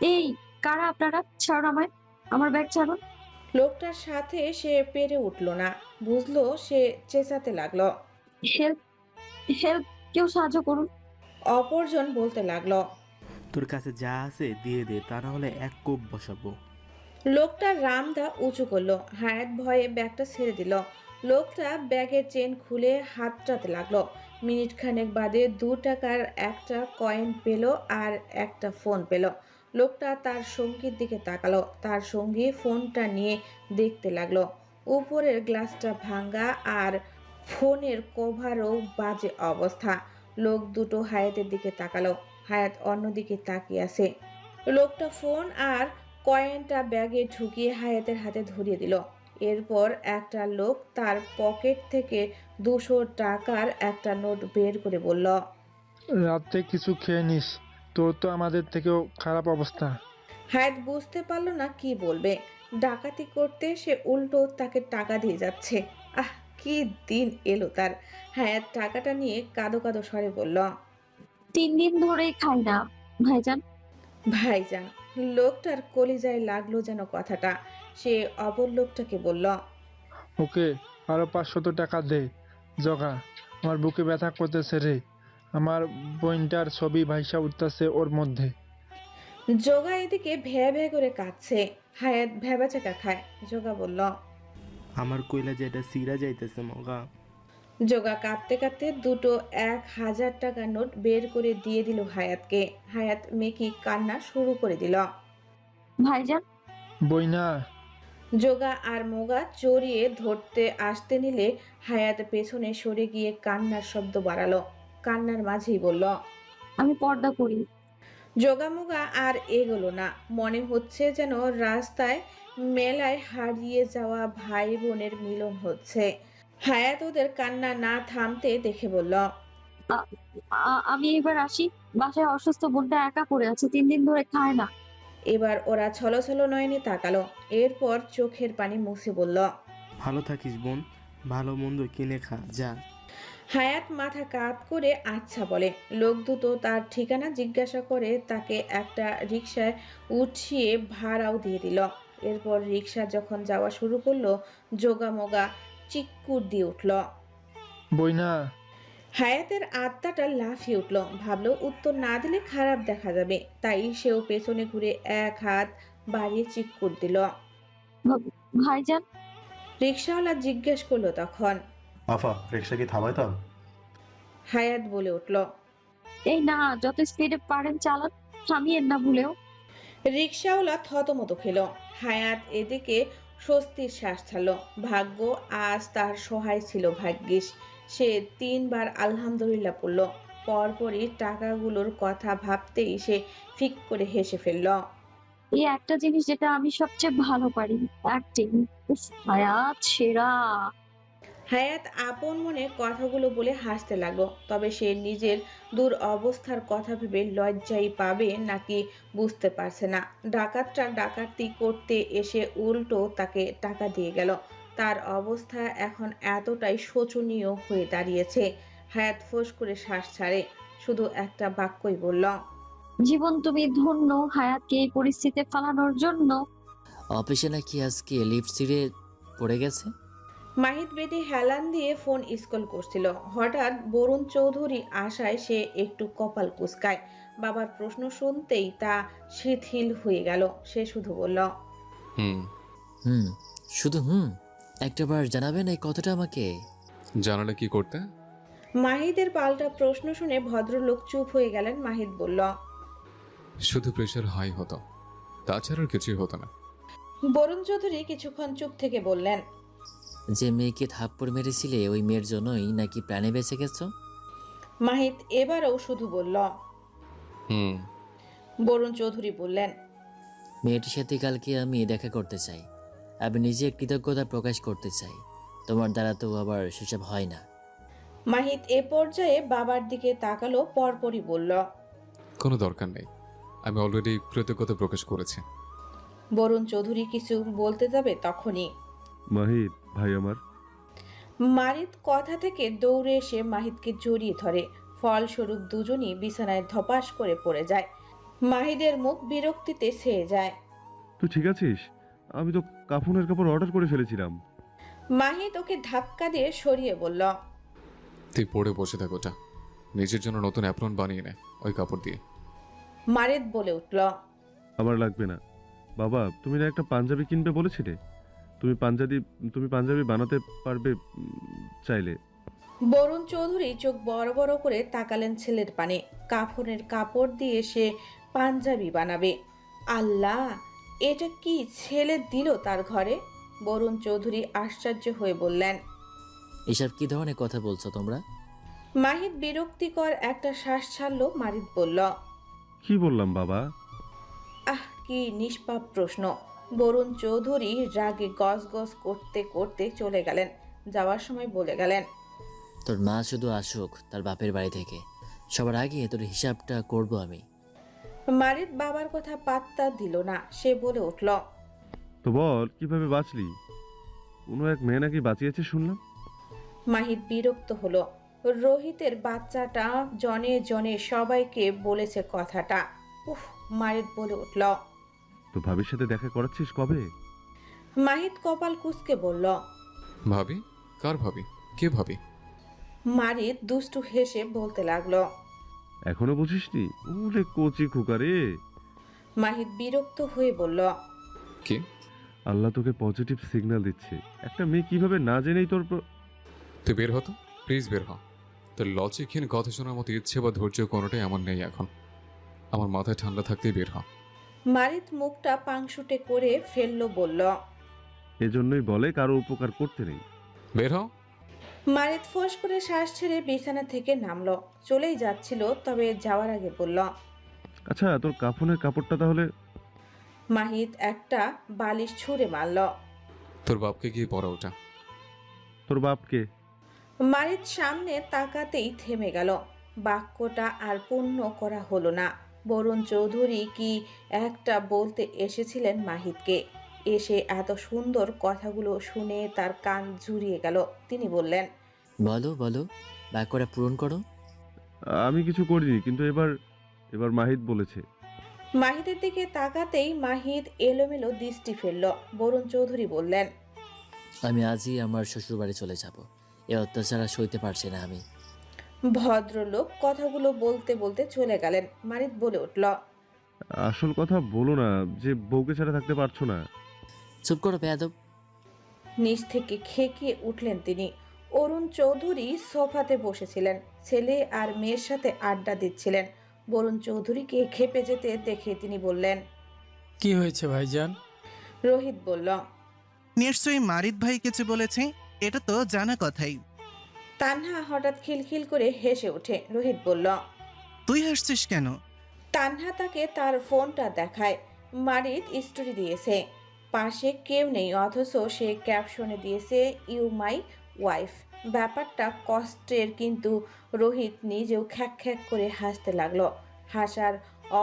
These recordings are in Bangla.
এই, কারা আপনারা? ছাড়ুন আমায়, আমার ব্যাগ ছাড়ুন। লোকটার সাথে সে পেরে উঠল না, বুঝলো সে চেঁচাতে লাগলো। হেল্প, হেল্প, কেউ সাহায্য করুন। অপরজন বলতে লাগলো। তোর কাছে যা আছে দিয়ে দে, তা না হলে এক কোপ বসাবো। লোকটা রামদা উঁচু করলো। হায়াত ভয়ে ব্যাগটা ছেড়ে দিল। লোকটা ব্যাগের চেন খুলে হাতটাতে লাগলো। মিনিট খানেক বাদে 2 টাকার একটা কয়েন পেল আর একটা ফোন পেল। লোকটা তার সঙ্গীর দিকে তাকালো। তার সঙ্গী ফোনটা নিয়ে দেখতে লাগলো। উপরের গ্লাসটা ভাঙা আর ফোনের কভারও বাজে অবস্থা। লোক দুটো হায়াতের দিকে তাকালো। হায়াত অন্যদিকে তাকিয়ে আছে। লোকটা ফোন আর কয়েনটা ব্যাগে ঢুকিয়ে হায়াতের হাতে ধরিয়ে দিল। এরপর একটা লোক তার পকেট থেকে 200 টাকার একটা নোট বের করে বলল। রাতে কিছু খেয়ে নিস, তোর তো আমাদের থেকেও খারাপ অবস্থা। হায়াত বুঝতে পারল না কি বলবে। ডাকাতি করতে সে উল্টো তাকে টাকা দিয়ে যাচ্ছে। আহ, কি দিন এলো তার। হায়াত টাকাটা নিয়ে কাঁদো কাঁদো স্বরে বলল, 3 দিন ধরেই খাই না ভাইজান। ভাইজান। লোকটার কলিজায় লাগলো যেন কথাটা। সে অপর লোকটাকে বলল, ওকে আরো 500 টাকা দে। জগা, আমার বুকে ব্যথা করতেছে রে। আমার বইনটার ছবি ভাইসা উঠতেছে ওর মধ্যে। যোগা এদিকে ভ্যা ভ্যা করে কাঁদছে। হায়াত ভ্যাবাচাকা খায়। যোগা বলল। আমার কইলা যেটা সিরা যাইতেছে মগা। যোগা কাঁদতে কাঁদতে দুটো 1000 টাকার নোট বের করে দিয়ে দিল হায়াতকে। হায়াত মেকি কান্না শুরু করে দিল। ভাইজান, বইনা, যোগা আর মোগা চড়িয়ে ধরতে আসতে নিলে হায়াত পেছনে সরে গিয়ে কান্নার শব্দ বাড়ালো। কান্নার মাঝেই বলল, আমি পর্দা করি। যোগামোগা আর এগোলো না। মনে হচ্ছে যেন রাস্তায় মেলায় হারিয়ে যাওয়া ভাই বোনের মিলন হচ্ছে। হায়াত ওদের কান্না না থামতে দেখে বলল, আ- আমি এবার আসি। বাসায় অসুস্থ বোনটা একা পড়ে আছে, 3 দিন ধরে খায় না। এবার ওরা ছলছল নয়নে তাকালো। এরপর চোখের পানি মুছে বলল, ভালো থাকিস বোন, ভালো মন্দ কিনে খা যা। হায়াত মাথা কাত করে আচ্ছা বলে। লোক দুটো তার ঠিকানা জিজ্ঞাসা করে তাকে একটা রিকশায় উঠিয়ে ভাড়াও দিয়ে দিল। এরপর রিকশা যখন যাওয়া শুরু করলো, যোগামোগা চিক্কুর দিয়ে উঠল। বইনা। হায়াতের আত্মাটা লাফিয়ে উঠল। ভাবলো উত্তর না দিলে খারাপ দেখা যাবে, তাই সেও পেছনে ঘুরে এক হাত বাড়িয়ে চিক্কুর দিল। ভা- ভাইজান, রিকশাওয়ালা জিজ্ঞেস করলো তখন। আফা, রিক্সা কি থামাইতাম? হায়াত বলে উঠল। এই না, যত স্পিডে পারেন চালান, থামিয়েন না ভুলেও। রিকশাওয়ালা থতমত খেল। হায়াত এদিকে স্বস্তির শ্বাস ছাড়ল। ভাগ্য আজ তার সহায় ছিল। ভাগ্যিস সে 3বার আলহামদুলিল্লাহ পড়ল। পরপরই টাকাগুলোর কথা ভাবতেই সে ফিক করে হেসে ফেলল। এই একটা জিনিস যেটা আমি সবচেয়ে ভালো পারি, অ্যাক্টিং। হায়াত সেরা। হায়াত আপন মনে কথাগুলো বলে হাসতে লাগলো। তবে সে নিজের দূর অবস্থার কথা ভেবে লজ্জাই পাবে নাকি বুঝতে পারছে না। ডাকাতটা ডাকাতি করতে এসে উল্টো তাকে টাকা দিয়ে গেল। তার অবস্থা এখন এতটাই শোচনীয় হয়ে দাঁড়িয়েছে। হায়াত ফোঁস করে শ্বাস ছাড়ে। শুধু একটা বাক্যই বলল, জীবন তুমি ধন্য হায়াতকে এই পরিস্থিতিতে ফালানোর জন্য। অফিসে নাকি আজকে লিফট ছিঁড়ে পড়ে গেছে। মাহিত বেটি হেলান দিয়ে ফোন স্ক্রল করছিল। হঠাৎ বরুণ চৌধুরী আসায় সে একটু কপাল কুঁচকায়। বাবার প্রশ্ন শুনতেই তা শিথিল হয়ে গেল। সে শুধু বলল, হুম। হুম, শুধু হুম? একটাবার জানাবেন এই কথাটা আমাকে? জানালে কি করতে? মাহিদের পাল্টা প্রশ্ন শুনে ভদ্রলোক চুপ হয়ে গেলেন। মাহিত বলল, শুধু প্রেশার হাই হতো, তাছাড়া আর কিছুই হতো না। বরুণ চৌধুরী কিছুক্ষণ চুপ থেকে বললেন, যে মেয়েকে থাপ্পড় মেরেছিলে ওই মেয়ের জন্যই নাকি প্রাণে বেঁচে গেছো? মাহিত এবারও শুধু বলল। হুম। বরুণ চৌধুরী বললেন, মেয়েটির সাথে কালকে আমি দেখা করতে চাই। আমি নিজে কৃতজ্ঞতা প্রকাশ করতে চাই। তোমার দ্বারা তো আবার সেসব হয় না। মাহিত এ পর্যায়ে বাবার দিকে তাকালো, পরপরই বলল। কোনো দরকার নেই, আমি অলরেডি কৃতজ্ঞতা প্রকাশ করেছি। বরুণ চৌধুরী কিছু বলতে যাবে তখনই মাহিত ভাই আমার। মারিত কথা থেকে দৌড়ে এসে মাহিতকে জড়িয়ে ধরে। ফলস্বরূপ দুজনই বিছানায় ধপাস করে পড়ে যায়। মাহিদের মুখ বিরক্তিতে ছেয়ে যায়। তুই ঠিক আছিস? আমি তো কাফনের কাপড় অর্ডার করে ফেলেছিলাম। মাহিদ ওকে ধাক্কা দিয়ে সরিয়ে বলল। তুই পড়ে বসে থাক ওটা। নিজের জন্য নতুন অ্যাপ্রন বানিয়ে নে ওই কাপড় দিয়ে। মারিদ বলে উঠল। আমার লাগবে না। বাবা, তুমি না একটা পাঞ্জাবি কিনবে বলেছিলে? তুমি পাঞ্জাবি বানাতে পারবে চাইলে। বরুণ চৌধুরী চোখ বড় বড় করে তাকালেন ছেলের পানে। কাফনের কাপড় দিয়ে সে পাঞ্জাবি বানাবে? আল্লাহ, এটা কি ছেলে দিল তার ঘরে? বরুণ চৌধুরী আশ্চর্য হয়ে বললেন। এসব কি ধরনের কথা বলছো তোমরা? মাহিদ বিরক্তিকর একটা শ্বাস ছাড়ল। মারিদ বলল। কি বললাম বাবা? আহ, কি নিষ্পাপ প্রশ্ন। বরুণ চৌধুরী রাগে গজগজ করতে করতে চলে গেলেন। যাওয়ার সময় বলে গেলেন। তোর মা শুধু আসুক তার বাপের বাড়ি থেকে, সবার আগে তোর হিসাবটা করব আমি। মারিদ বাবার কথা পাত্তা দিল না। সে বলে উঠল। তো বল, কিভাবে বাঁচলি? কোনো এক মেয়ে নাকি বাঁচিয়েছে শুনলাম। মাহিদ বিরক্ত হলো। রোহিতের বাচ্চাটা জনে জনে সবাইকে বলেছে কথাটা। উফ, মারিদ বলে উঠল। তো ভাবির সাথে দেখা করাচ্ছিস কবে? মাহিদ কপাল কুঁচকে বলল। ভাবি? কার ভাবি? কে ভাবি? মারিদ দুষ্টু হেসে বলতে লাগলো। এখনো বুঝিসনি? ওরে কচি খোকা রে। মাহিদ বিরক্ত হয়ে বলল। কে? আল্লাহ তোকে পজিটিভ সিগন্যাল দিচ্ছে। একটা মেয়ে কিভাবে না জেনেই তুই বের হতো, প্লিজ বের হ। তোর লজিকহীন কথা শোনার মতো ইচ্ছে বা ধৈর্য কোনোটাই আমার নেই এখন। আমার মাথায় ঠান্ডা থাকতেই বের হ। মারিদ মুখটা পাংশুটে করে ফেললো, বলল। এজন্যই বলে কারো উপকার করতে নেই। বের হ। মারিদ ফোঁস করে শ্বাস ছেড়ে বিছানা থেকে নামলো। চলেই যাচ্ছিল, তবে যাওয়ার আগে বলল। আচ্ছা, তোর কাফনের কাপড়টা তাহলে? মাহিদ একটা বালিশ ছুঁড়ে মারল। তোর বাপকে গিয়ে পড়া ওটা। তোর বাপকে? মারিদ সামনে তাকাতেই থেমে গেল। বাক্যটা আর পূর্ণ করা হলো না। বরুণ চৌধুরী কি একটা বলতে এসেছিলেন মাহিদকে। এসে এত সুন্দর কথাগুলো শুনে তার কান জুড়িয়ে গেল। তিনি বললেন। বলো বলো, বাক্যটা পূরণ করো। আমি কিছু করিনি, কিন্তু এবার মাহিদ বলেছে। মাহিদের দিকে তাকাতেই মাহিদ এলোমেলো দৃষ্টি ফেলল। বরুণ চৌধুরী বললেন। আমি আজই আমার শ্বশুর বাড়ি চলে যাব। এ অত্যাচার আর সইতে পারছি না আমি। ভদ্রলোক কথাগুলো বলতে বলতে চলে গেলেন। মারিদ বলে উঠল। আসল কথা বলো না যে বউকে ছাড়া থাকতে পারছো না। চুপ করো বেয়াদব। নিচ থেকে খেকিয়ে উঠলেন তিনি। অরুণ চৌধুরী সোফাতে বসেছিলেন। ছেলে আর মেয়ের সাথে আড্ডা দিচ্ছিলেন। বরুণ চৌধুরীকে খেপে যেতে দেখে তিনি বললেন। কি হয়েছে ভাইজান? রোহিত বলল। নিশ্চয়ই মারিদ ভাই কিছু বলেছে, এটা তো জানা কথাই। তানহা হঠাৎ খিলখিল করে হেসে ওঠে। রোহিত বলল। তুই হাসছিস কেন? তানহা তাকে তার ফোনটা দেখায়। মারিদ স্টোরি দিয়েছে। পাশে কেউ নেই, অথচ সে ক্যাপশনে দিয়েছে ইউ মাই ওয়াইফ। ব্যাপারটা কষ্টের, কিন্তু রোহিত নিজেও খ্যাক খ্যাক করে হাসতে লাগলো। হাসার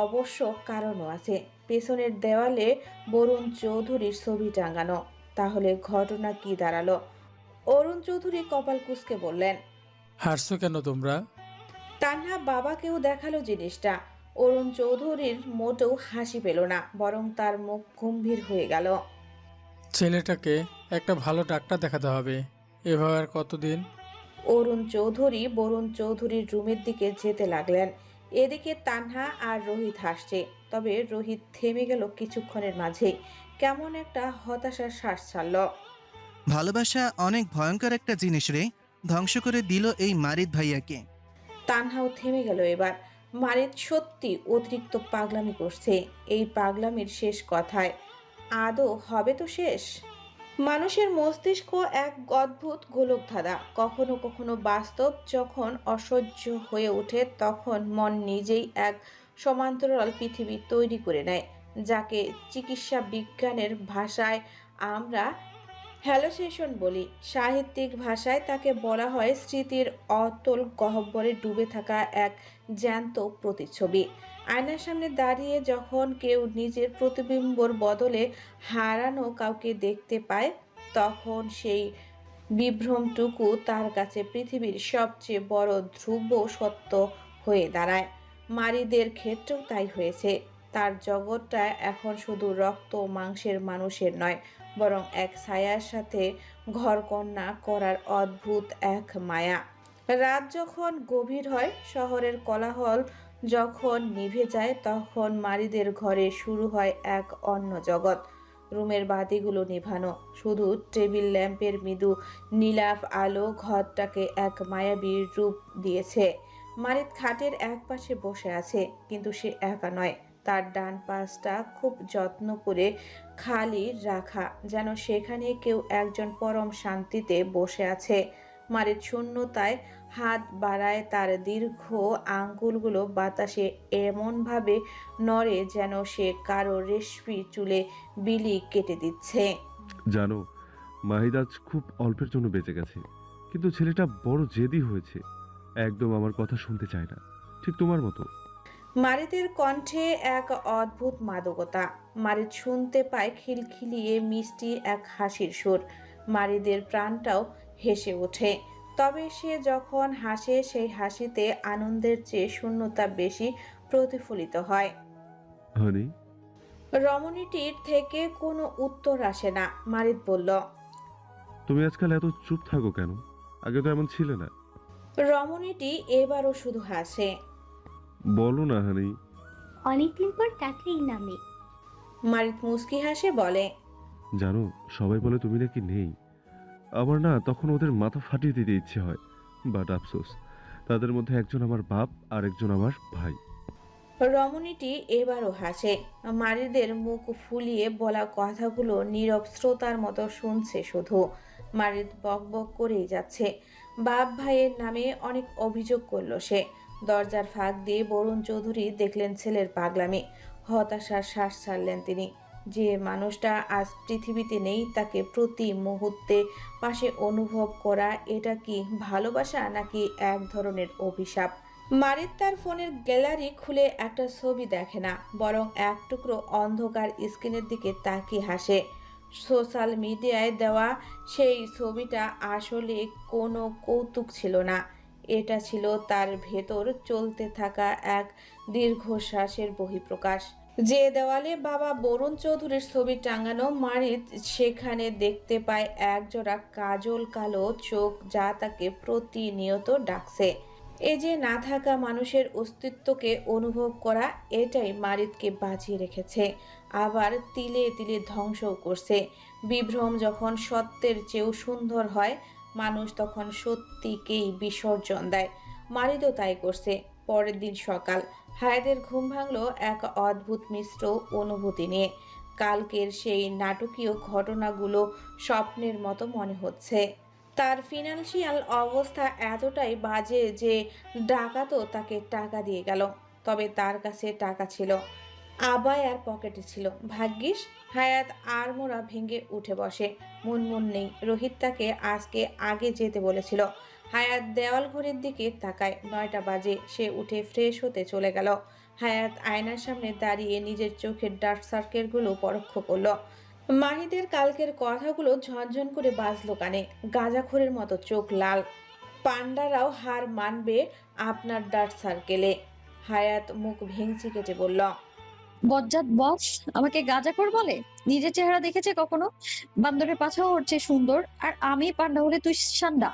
অবশ্য কারণও আছে। পেছনের দেওয়ালে বরুণ চৌধুরীর ছবি টাঙানো। তাহলে ঘটনা কি দাঁড়ালো? অরুণ চৌধুরী কপাল কুঁচকে বললেন। হাসছো কেন তোমরা? তান্হা বাবাকেও দেখালো জিনিসটা। অরুণ চৌধুরীর মোটেও হাসি পেল না, বরং তার মুখ গম্ভীর হয়ে গেল। ছেলেটাকে একটা ভালো ডাক্তার দেখাতে হবে। এভাবে আর কতদিন? অরুণ চৌধুরী বরুণ চৌধুরীর রুমের দিকে যেতে লাগলেন। এদিকে তানহা আর রোহিত হাসছে। তবে রোহিত থেমে গেল কিছুক্ষণের মাঝেই। কেমন একটা হতাশার শ্বাস ছাড়ল। ভালোবাসা অনেক ভয়ঙ্কর একটা জিনিস রে, ধ্বংস করে দিল এই মারিদ ভাইয়াকে। তানহাও থেমে গেল এবার। মারিদ সত্যি অতিরিক্ত পাগলামি করছে। এই পাগলামির শেষ কথায় আদৌ হবে তো শেষ? মানুষের মস্তিষ্ক এক অদ্ভুত গোলকধাঁধা। কখনো কখনো বাস্তব যখন অসহ্য হয়ে ওঠে, তখন মন নিজেই এক সমান্তরাল পৃথিবী তৈরি করে নেয়, যাকে চিকিৎসা বিজ্ঞানের ভাষায় আমরা হ্যালোসেশন বলি। সাহিত্যিক ভাষায় তাকে বলা হয় স্মৃতির অতল গহ্বরে ডুবে থাকা এক জ্যান্ত প্রতিচ্ছবি। আয়নার সামনে দাঁড়িয়ে যখন কেউ নিজের প্রতিবিম্বর বদলে হারানো কাউকে দেখতে পায়, তখন সেই বিভ্রমটুকু তার কাছে পৃথিবীর সবচেয়ে বড় ধ্রুব সত্য হয়ে দাঁড়ায়। মারিদের ক্ষেত্রেও তাই হয়েছে। তার জগৎটা এখন শুধু রক্ত ও মাংসের মানুষের নয়, বরং এক ছায়ার সাথে ঘরকন্যা করার অদ্ভুত এক মায়া। রাত যখন গভীর হয়, শহরের কোলাহল যখন নিভে যায়, তখন মারিদের ঘরে শুরু হয় এক অন্য জগৎ। রুমের বাতিগুলো নেভানো, শুধু টেবিল ল্যাম্পের মৃদু নীলাভ আলো ঘরটাকে এক মায়াবী রূপ দিয়েছে। মারিদ খাটের এক পাশে বসে আছে, কিন্তু সে একা নয়। তার ডান পাশটা খুব যত্ন করে খালি রাখা, যেন সেখানে কেউ একজন পরম শান্তিতে বসে আছে। মারিদ শূন্যতায় হাত বাড়ায়, তার দীর্ঘ আঙ্গুলগুলো বাতাসে এমনভাবে নড়ে যেন সে কারো রেশমি চুলে বিলি কেটে দিচ্ছে। জানো, মাহিদ আজ খুব অল্পের জন্য বেঁচে গেছে, কিন্তু ছেলেটা বড় জেদি হয়েছে। একদম আমার কথা শুনতে চায় না, ঠিক তোমার মতো। মারিদের কণ্ঠে এক অদ্ভুত মাদকতা। মারিদ শুনতে পায় খিলখিলিয়ে মিষ্টি এক হাসির সুর। মারিদের প্রাণটাও হেসে ওঠে, তবে সে যখন হাসে সেই হাসিতে আনন্দের চেয়ে শূন্যতা বেশি প্রতিফলিত হয়। হানি, রমণীটির থেকে কোনো উত্তর আসে না। মারিদ বলল, তুমি আজকাল এত চুপ থাকো কেন? আগে তো এমন ছিলে না। রমণীটি এবারও শুধু হাসে। বলো না হানি। অনেকদিন পর ডাকলেই নামে। মারিদ মুস্কি হাসে বলে, জানো, সবাই বলে তুমি নাকি নেই। আমার না তখন ওদের মাথা ফাটিয়ে দিতে ইচ্ছে হয়, বাট আফসোস, তাদের মধ্যে একজন আমার বাপ আর একজন আমার ভাই। রমণীটি এবারও হাসে। মারিদের মুখ ফুলিয়ে বলা কথাগুলো নীরব শ্রোতার মতো শুনছে শুধু। মারিদ বক বক করেই যাচ্ছে। বাপ ভাইয়ের নামে অনেক অভিযোগ করলো সে। দরজার ফাঁক দিয়ে বরুণ চৌধুরী দেখলেন ছেলের পাগলামি। হতাশার শ্বাস ছাড়লেন তিনি। যে মানুষটা আজ পৃথিবীতে নেই, তাকে প্রতি মুহূর্তে পাশে অনুভব করা, এটা কি ভালোবাসা নাকি এক ধরনের অভিশাপ? মারিদ তার ফোনের গ্যালারি খুলে একটা ছবি দেখে না, বরং এক টুকরো অন্ধকার স্ক্রিনের দিকে তাকিয়ে হাসে। সোশ্যাল মিডিয়ায় দেওয়া সেই ছবিটা আসলে কোনো কৌতুক ছিল না, এটা ছিল তার ভেতর চলতে থাকা এক দীর্ঘশ্বাসের বহিঃপ্রকাশ। যে দেওয়ালে বাবা বরুণ চৌধুরীর ছবি টাঙানো, মারিদ সেখানে দেখতে পায় একজোড়া কাজল কালো চোখ, যা তাকে প্রতিনিয়ত ডাকছে। এই যে না থাকা মানুষের অস্তিত্বকে অনুভব করা, এটাই মারিদকে বাঁচিয়ে রেখেছে, আবার তিলে তিলে ধ্বংসও করছে। বিভ্রম যখন সত্যের চেয়েও সুন্দর হয়, মানুষ তখন সত্যিকেই বিসর্জন দেয়। মারিদও তাই করছে। পরের দিন সকাল, হায়াতের ঘুম ভাঙলো এক অদ্ভুত মিশ্র অনুভূতি নিয়ে। কালকের সেই নাটকীয় ঘটনাগুলো স্বপ্নের মতো মনে হচ্ছে। তার ফিনান্সিয়াল অবস্থা এতটাই বাজে যে ডাকাতও তাকে টাকা দিয়ে গেল, তবে তার কাছে টাকা ছিল, আবায়ার পকেটে ছিল। ভাগ্যিস। হায়াত আড়মোড়া ভেঙে উঠে বসে। মুনমুন নেই, রোহিত তাকে আজকে আগে যেতে বলেছিল। হায়াত দেওয়াল ঘড়ির দিকে তাকায়, 9টা বাজে। সে উঠে ফ্রেশ হতে চলে গেল। হায়াত আয়নার সামনে দাঁড়িয়ে নিজের চোখের ডার্ক সার্কেলগুলো পরোক্ষ করলো। মাহিদের কালকের কথাগুলো ঝনঝন করে বাজলো কানে। গাঁজাখোরের মতো চোখ লাল। পান্ডারাও হার মানবে আপনার ডার্ক সার্কেলে। হায়াত মুখ ভেঙচি কেটে বলল, বজ্জাত বস আমাকে গাঁজাখোর বলে? নিজের চেহারা দেখেছে কখনো? বান্দরের পাছাও ওর চেয়ে সুন্দর, আর আমি পান্ডা হলে তুই সান্ডা।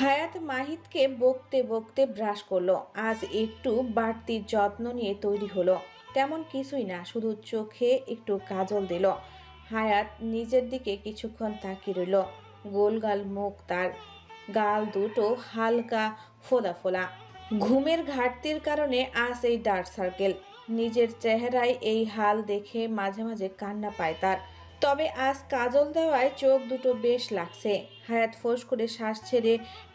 হায়াত মাহিদকে বকতে বকতে ব্রাশ করলো। আজ একটু বাড়তি যত্ন নিয়ে তৈরি হলো। তেমন কিছুই না, শুধু চোখে একটু কাজল দিল। হায়াত নিজের দিকে কিছুক্ষণ তাকিয়ে রইল। গোলগাল মুখ তার, গাল দুটো হালকা ফোলা ফোলা। ঘুমের ঘাটতির কারণে আজ এই ডার্ক সার্কেল। নিজের চেহারায় এই হাল দেখে মাঝে মাঝে কান্না পায় তার। তবে আজ কাজল দেওয়ায় চোখ দুটো বেশ লাগছে। হায়াত ফোঁস করে শ্বাস ছেড়ে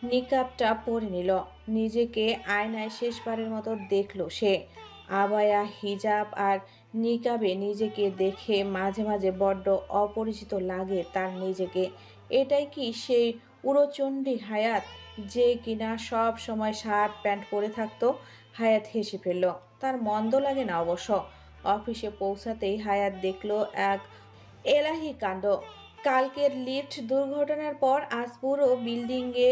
নিকাবটা পরে নিল। নিজেকে আয়নায় শেষবারের মতো দেখলো সে। আবায়া, হিজাব আর নিকাবে নিজেকে দেখে মাঝে মাঝে বড্ড অপরিচিত লাগে তার নিজেকে। এটাই কি সেই উড়োচণ্ডী হায়াত, যে কিনা সব সময় শার্ট প্যান্ট পরে থাকতো? হায়াত হেসে ফেলল। তার মন্দ লাগে না অবশ্য। অফিসে পৌঁছাতেই হায়াত দেখলো এক এলাহি কাণ্ড। কালকের লিফট দুর্ঘটনার পর আজ পুরো বিল্ডিংয়ে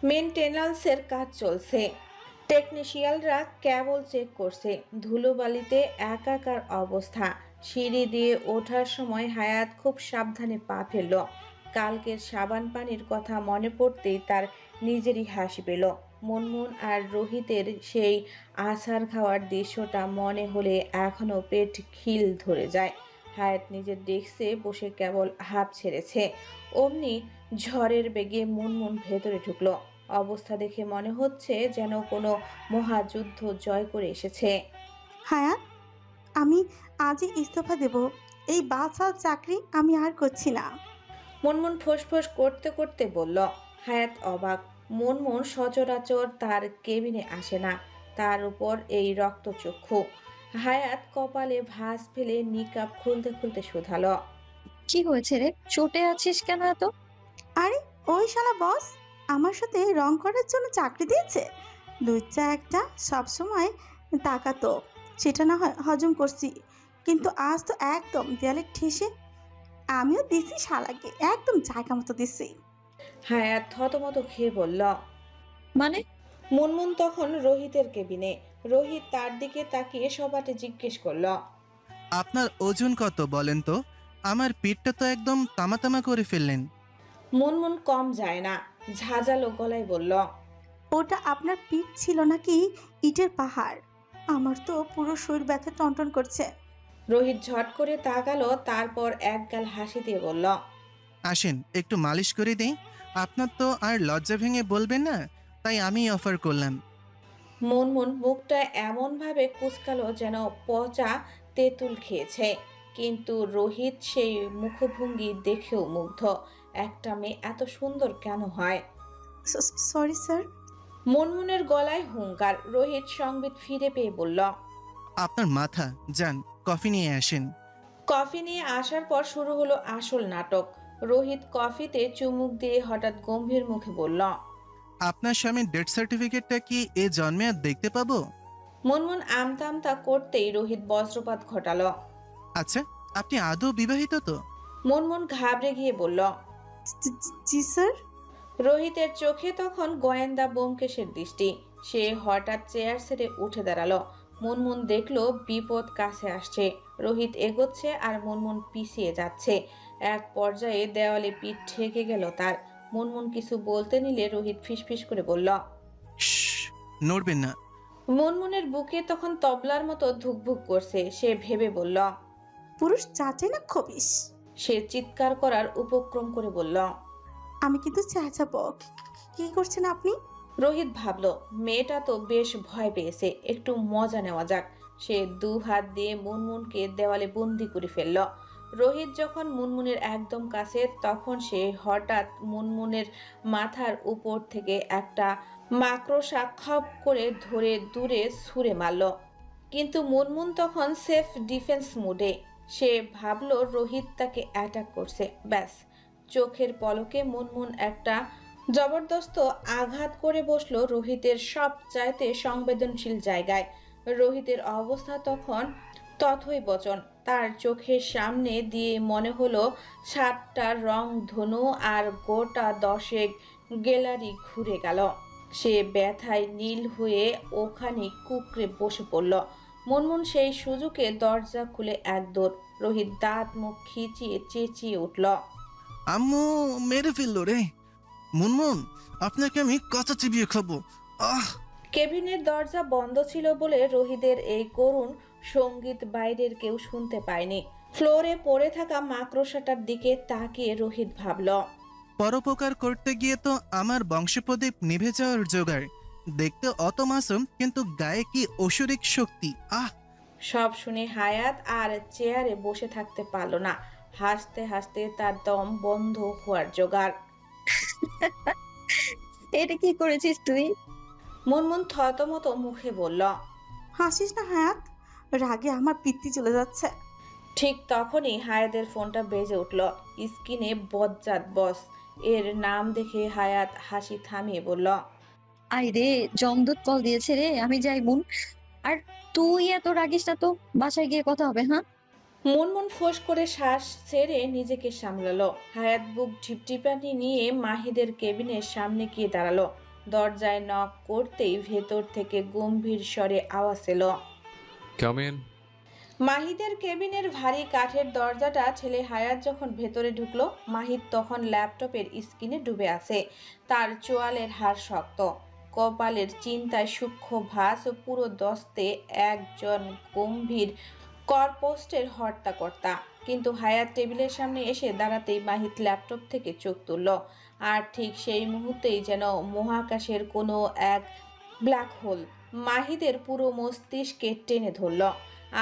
মেনটেন্যান্সের কাজ চলছে। টেকনিশিয়ানরা কেবল চেক করছে। ধুলোবালিতে একাকার অবস্থা। সিঁড়ি দিয়ে ওঠার সময় হায়াত খুব সাবধানে পা ফেলল। কালকের সাবান পানির কথা মনে পড়তেই তার নিজেরই হাসি পেল। মুনমুন আর রোহিতের সেই আছাড় খাওয়ার দৃশ্যটা মনে হলে এখনো পেট খিল ধরে যায়। হায়াত নিজের ডেস্কে বসে কেবল হাঁপ ছেড়েছে। অমনি ঝড়ের বেগে মুনমুন ভেতরে ঢুকলো। অবস্থা দেখে মনে হচ্ছে যেন কোনো মহাযুদ্ধ জয় করে এসেছে। হায়াত, আমি আজই ইস্তফা দেব। এই বাচাল চাকরি আমি আর করছি না। মুনমুন ফোঁস করতে করতে বলল। হায়াত অবাক। মুনমুন সচরাচর তার কেবিনে আসে না, তার উপর এই রক্তচক্ষু। হায়াত কপালে ভাঁজ ফেলে নিকাব খুলতে খুলতে শুধালো। কি হয়েছে রে, চটে আছিস কেন এত? আরে ওই শালা বস আমার সাথে রং করার জন্য চাকরি দিয়েছে। লজ্জা একটা, সবসময় তাকাতো, সেটা না হয় হজম করছি, কিন্তু আজ তো একদম দেয়ালে ঠেসে। আমিও দিছি শালাকে, একদম জায়গা মতো দিছি। হায়াত থতমত খেয়ে বলল। মানে? মুনমুন তখন রোহিতের কেবিনে। রোহিত তার দিকে তাকিয়ে সবাটে জিজ্ঞেস করলো। আপনার ওজন কত বলেন তো? আমার পিঠটা তো একদম তামা তামা করে ফেললেন। মুনমুন কম যায় না, ঝাঁঝালো গলায় বলল। ওটা আপনার পিঠ ছিল নাকি ইটের পাহাড়? আমার তো পুরো শরীর ব্যথা টনটন করছে। রোহিত ঝট করে তাকালো, তারপর একগাল হাসি দিয়ে বলল। আসেন একটু মালিশ করে দেই। আপনার তো আর লজ্জা ভেঙে বলবেন না, তাই আমি অফার করলাম। মুনমুন মুখটা এমনভাবে কুঁচকালো যেন পচা তেঁতুল খেয়েছে, কিন্তু রোহিত সেই মুখভঙ্গি দেখেও মুগ্ধ। একটা মেয়ে এত সুন্দর কেন হয়? Sorry sir. মুনমুনের গলায় হুঙ্কার। রোহিত সংবিত ফিরে পেয়ে বলল। আপনার মাথা, যান কফি নিয়ে আসেন। কফি নিয়ে আসার পর শুরু হলো আসল নাটক। রোহিত কফিতে চুমুক দিয়ে হঠাৎ গম্ভীর মুখে বলল। আপনার স্বামীর ডেথ সার্টিফিকেটটা কি এ জন্মে আর দেখতে পাবো? মুনমুন আমতা আমতা করতেই রোহিত বজ্রপাত ঘটালো। আচ্ছা, আপনি আদৌ বিবাহিত তো? মুনমুন ঘাবড়ে গিয়ে বলল। জি স্যার। রোহিতের চোখে তখন গোয়েন্দা ব্যোমকেশের দৃষ্টি। সে হঠাৎ চেয়ার ছেড়ে উঠে দাঁড়ালো। মুনমুন দেখলো বিপদ কাছে আসছে। রোহিত এগোচ্ছে আর মুনমুন পিছিয়ে যাচ্ছে। এক পর্যায়ে দেওয়ালে পিঠ ঠেকে গেল তার। মুনমুন কিছু বলতে নিলে রোহিত ফিসফিস করে বলল। শশ, নড়বেন না। মুনমুনের বুকে তখন তবলার মতো ধুকভুক করছে। সে ভেবে বলল। পুরুষ চাচাই না খবিস। সে চিৎকার করার উপক্রম করে বলল। আমি কিন্তু চেঁচাবো। কি করছেন আপনি? রোহিত ভাবলো মেয়েটা তো বেশ ভয় পেয়েছে, একটু মজা নেওয়া যাক। সে দু হাত দিয়ে মুনমুনকে দেওয়ালে বন্দি করে ফেলল। রোহিত যখন মুনমুনের একদম কাছে, তখন সে হঠাৎ মুনমুনের মাথার উপর থেকে একটা মাকড়সা খপ করে ধরে দূরে ছুঁড়ে মারল। কিন্তু মুনমুন তখন সেফ ডিফেন্স মোডে। সে ভাবলো রোহিত তাকে অ্যাটাক করছে। ব্যাস, চোখের পলকে মুনমুন একটা জবরদস্ত আঘাত করে বসলো রোহিতের সবচাইতে সংবেদনশীল জায়গায়। রোহিতের অবস্থা তখন তথই বচন। তার চোখের সামনে দিয়ে মনে হলো 7টা রং ধনু আর গোটা 10 গ্যালারি ঘুরে গেল। সে ব্যথায় নীল হয়ে ওখানে কুকড়ে বসে পড়ল। মুনমুন সেই সুযোগে দরজা খুলে এক দৌড়। রোহিত দাঁত মুখ খিচিয়ে চেঁচিয়ে উঠল। আম্মু মেরে ফেললো রে। মুনমুন, আপনাকে আমি কচা চিবিয়ে খাবো। আহ! কেবিনের দরজা বন্ধ ছিল বলে রোহিতের এই করুণ সঙ্গীত বাইরের কেউ শুনতে পায়নি। ফ্লোরে পড়ে থাকা মাকড়সাটার দিকে তাকিয়ে রোহিত ভাবল। পরোপকার করতে গিয়ে তো আমার বংশপ্রদীপ নিভে যাওয়ার জোগাড়। দেখতে অত মাসুম, কিন্তু গায়ে কি অসুরিক শক্তি! আহ! সব শুনে হায়াত আর চেয়ারে বসে থাকতে পারল না। হাসতে হাসতে তার দম বন্ধ হওয়ার জোগাড়। এটা কি করেছিস তুই? মুনমুন থতমত মুখে বলল। হাসিস না হায়াত, রাগে আমার পিত্তি চলে যাচ্ছে। ঠিক তখনই হায়াতের ফোনটা বেজে উঠল। স্ক্রিনে বজ্জাত বস এর নাম দেখে হায়াত হাসি থামিয়ে বলল। আই রে, জমদূত কল দিয়েছে রে, আমি যাই মুন। আর তুই এত রাগিস না তো, বাসায় গিয়ে কথা হবে। হ্যাঁ? মুনমুন ফোঁস করে শ্বাস ছেড়ে নিজেকে সামলালো। হায়াত বুক ঢিপঢিপানি নিয়ে মাহিদের কেবিনের সামনে গিয়ে দাঁড়ালো। দরজায় নক করতেই ভেতর থেকে গম্ভীর স্বরে আওয়াজ এলো। Come in. মাহিদের কেবিনের ভারী কাঠের দরজাটা ঠেলে হায়াত যখন ভেতরে ঢুকলো, মাহিদ তখন ল্যাপটপের স্ক্রিনে ডুবে আছে। তার চোয়ালের হাড় শক্ত, কপালের চিন্তায় সূক্ষ্ম ভাঁজ ও পুরো দস্তে একজন গম্ভীর করপোস্টের হর্তাকর্তা। কিন্তু হায়াত টেবিলের সামনে এসে দাঁড়াতেই মাহিদ ল্যাপটপ থেকে চোখ তুলল। আর ঠিক সেই মুহূর্তেই যেন মহাকাশের কোনো এক ব্ল্যাক হোল মাহিদের পুরো মস্তিষ্কে টেনে ধরল।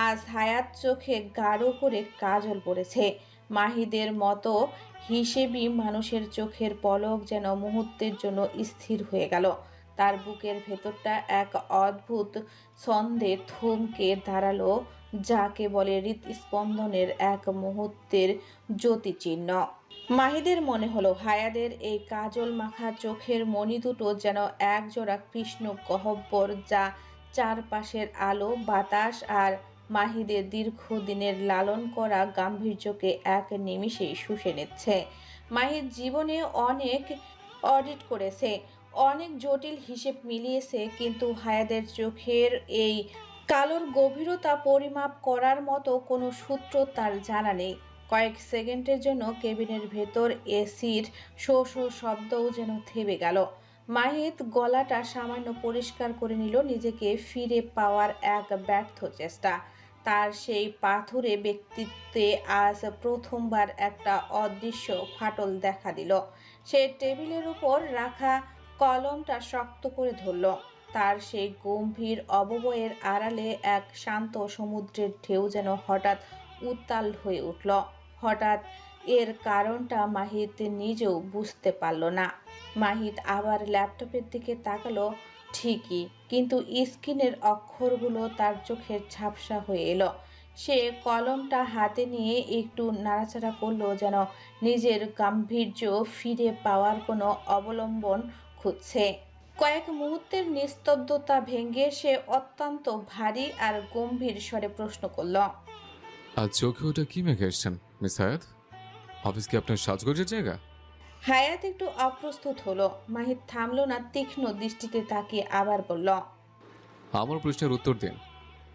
আজ হায়াত চোখে গাঢ় করে কাজল পড়েছে। মাহিদের মতো হিসেবি মানুষের চোখের পলক যেন মুহূর্তের জন্য স্থির হয়ে গেল। তার বুকের ভেতরটা এক অদ্ভুত ছন্দে থমকে দাঁড়ালো, যাকে বলে হৃৎস্পন্দনের এক মুহূর্তের জ্যোতিচিহ্ন। মাহিদের মনে হলো হায়াদের এই কাজল মাখা চোখের মণি দুটো যেন একজোড়া কৃষ্ণ গহ্বর, যা চারপাশের আলো বাতাস আর মাহিদের দীর্ঘদিনের লালন করা গাম্ভীর্যকে এক নিমিষেই শুষে নিচ্ছে। মাহিদ জীবনে অনেক অডিট করেছে, অনেক জটিল হিসেব মিলিয়েছে, কিন্তু হায়াদের চোখের এই কালোর গভীরতা পরিমাপ করার মতো কোনো সূত্র তার জানা নেই। কয়েক সেকেন্ডের জন্য কেবিনের ভেতর এসির শো শো শব্দও যেন থেমে গেল। মাহিদ গলাটা সামান্য পরিষ্কার করে নিল, নিজেকে ফিরে পাওয়ার এক ব্যর্থ চেষ্টা। তার সেই পাথুরে ব্যক্তিত্বে আজ প্রথমবার একটা অদৃশ্য ফাটল দেখা দিল। সে টেবিলের উপর রাখা কলমটা শক্ত করে ধরল। তার সেই গম্ভীর অবয়বের আড়ালে এক শান্ত সমুদ্রের ঢেউ যেন হঠাৎ উত্তাল হয়ে উঠল। হঠাৎ এর কারণটা মাহিদ নিজেও বুঝতে পারল না। মাহিদ আবার ল্যাপটপের দিকে তাকালো, ঠিকই, কিন্তু স্ক্রিনের অক্ষরগুলো তার চোখের ঝাপসা হয়ে এলো। সে কলমটা হাতে নিয়ে একটু নাড়াচাড়া করলো, যেন নিজের গাম্ভীর্য ফিরে পাওয়ার কোনো অবলম্বন খুঁজছে। কয়েক মুহূর্তের নিস্তব্ধতা ভেঙে সে অত্যন্ত ভারী আর গম্ভীর স্বরে প্রশ্ন করল, আর চোখে ওটা কি মেখে এসছেন মিস হায়াত? অফিস কি আপনার সাজগোজের জায়গা? হায়াত একটু অপ্রস্তুত হলো। মাহিদ থামলো না, তীক্ষ্ণ দৃষ্টিতে তাকিয়ে আবার বলল, আমার প্রশ্নের উত্তর দিন।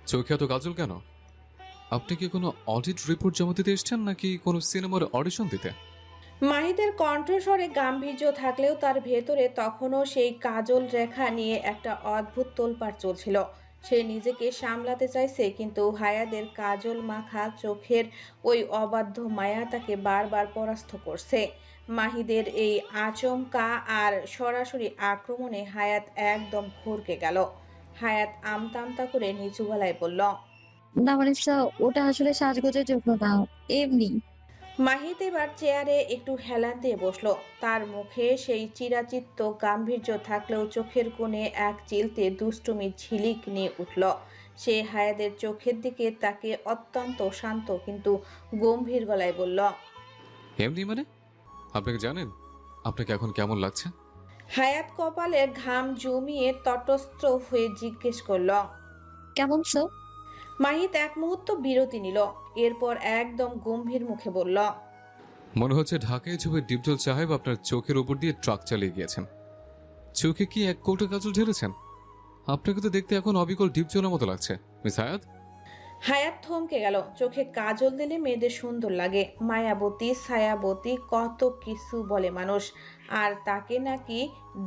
চোখে এত কাজল কেন? আপনি কি কোনো অডিট রিপোর্ট জমা দিতে এসছেন, নাকি কোনো সিনেমার অডিশন দিতে? মাহিদের কণ্ঠস্বরে গাম্ভীর্য থাকলেও তার ভেতরে তখনও সেই কাজল রেখা নিয়ে একটা অদ্ভুত তোলপাড় চলছিল। সে নিজেকে সামলাতে চাইছে, কিন্তু হায়াদের কাজল মাখা চোখের ওই অবাধ্য মায়া তাকে বারবার পরাস্ত করছে। মাহিদের এই আচমকা আর সরাসরি আক্রমণে হায়াত একদম ভরকে গেল। হায়াত আমতা করে নিচু গলায় বলল, না মানে স্যার, ওটা আসলে সাজগোজের জন্য না, এমনি। মাহিদ এবার চেয়ারে একটু হেলান দিয়ে বসলো। তার মুখে সেই চিরাচিত্ত গাম্ভীর্য থাকলেও চোখের কোণে এক চিলতে দুষ্টুমি ঝিলিক নিয়ে উঠল। সে হায়াদের চোখের দিকে তাকে অত্যন্ত শান্ত কিন্তু গম্ভীর গলায় বলল, এমনি মানে? আপনি কি জানেন আপনাকে এখন কেমন লাগছে? হায়াত কপালে ঘাম জমিয়ে তটস্থ হয়ে জিজ্ঞেস করল। কেমন স্যার? মাহিদ এক মুহূর্ত বিরতি নিল, এরপর একদম গম্ভীর মুখে বলল, মনে হচ্ছে ঢাকায় ছবির ডিপজল সাহেব আপনার চোখের উপর দিয়ে ট্রাক চালিয়ে গিয়েছেন। চোখে কি এক কৌটো কাজল ঢেলেছেন? আপনাকে তো দেখতে এখন অবিকল ডিপজলের মতো লাগছে মিস হায়াত। হায়াত থমকে গেল। চোখে কাজল দিলে মেয়েদের সুন্দর লাগে, মায়াবতী ছায়াবতী কত কিছু বলে মানুষ, আর তাকে নাকি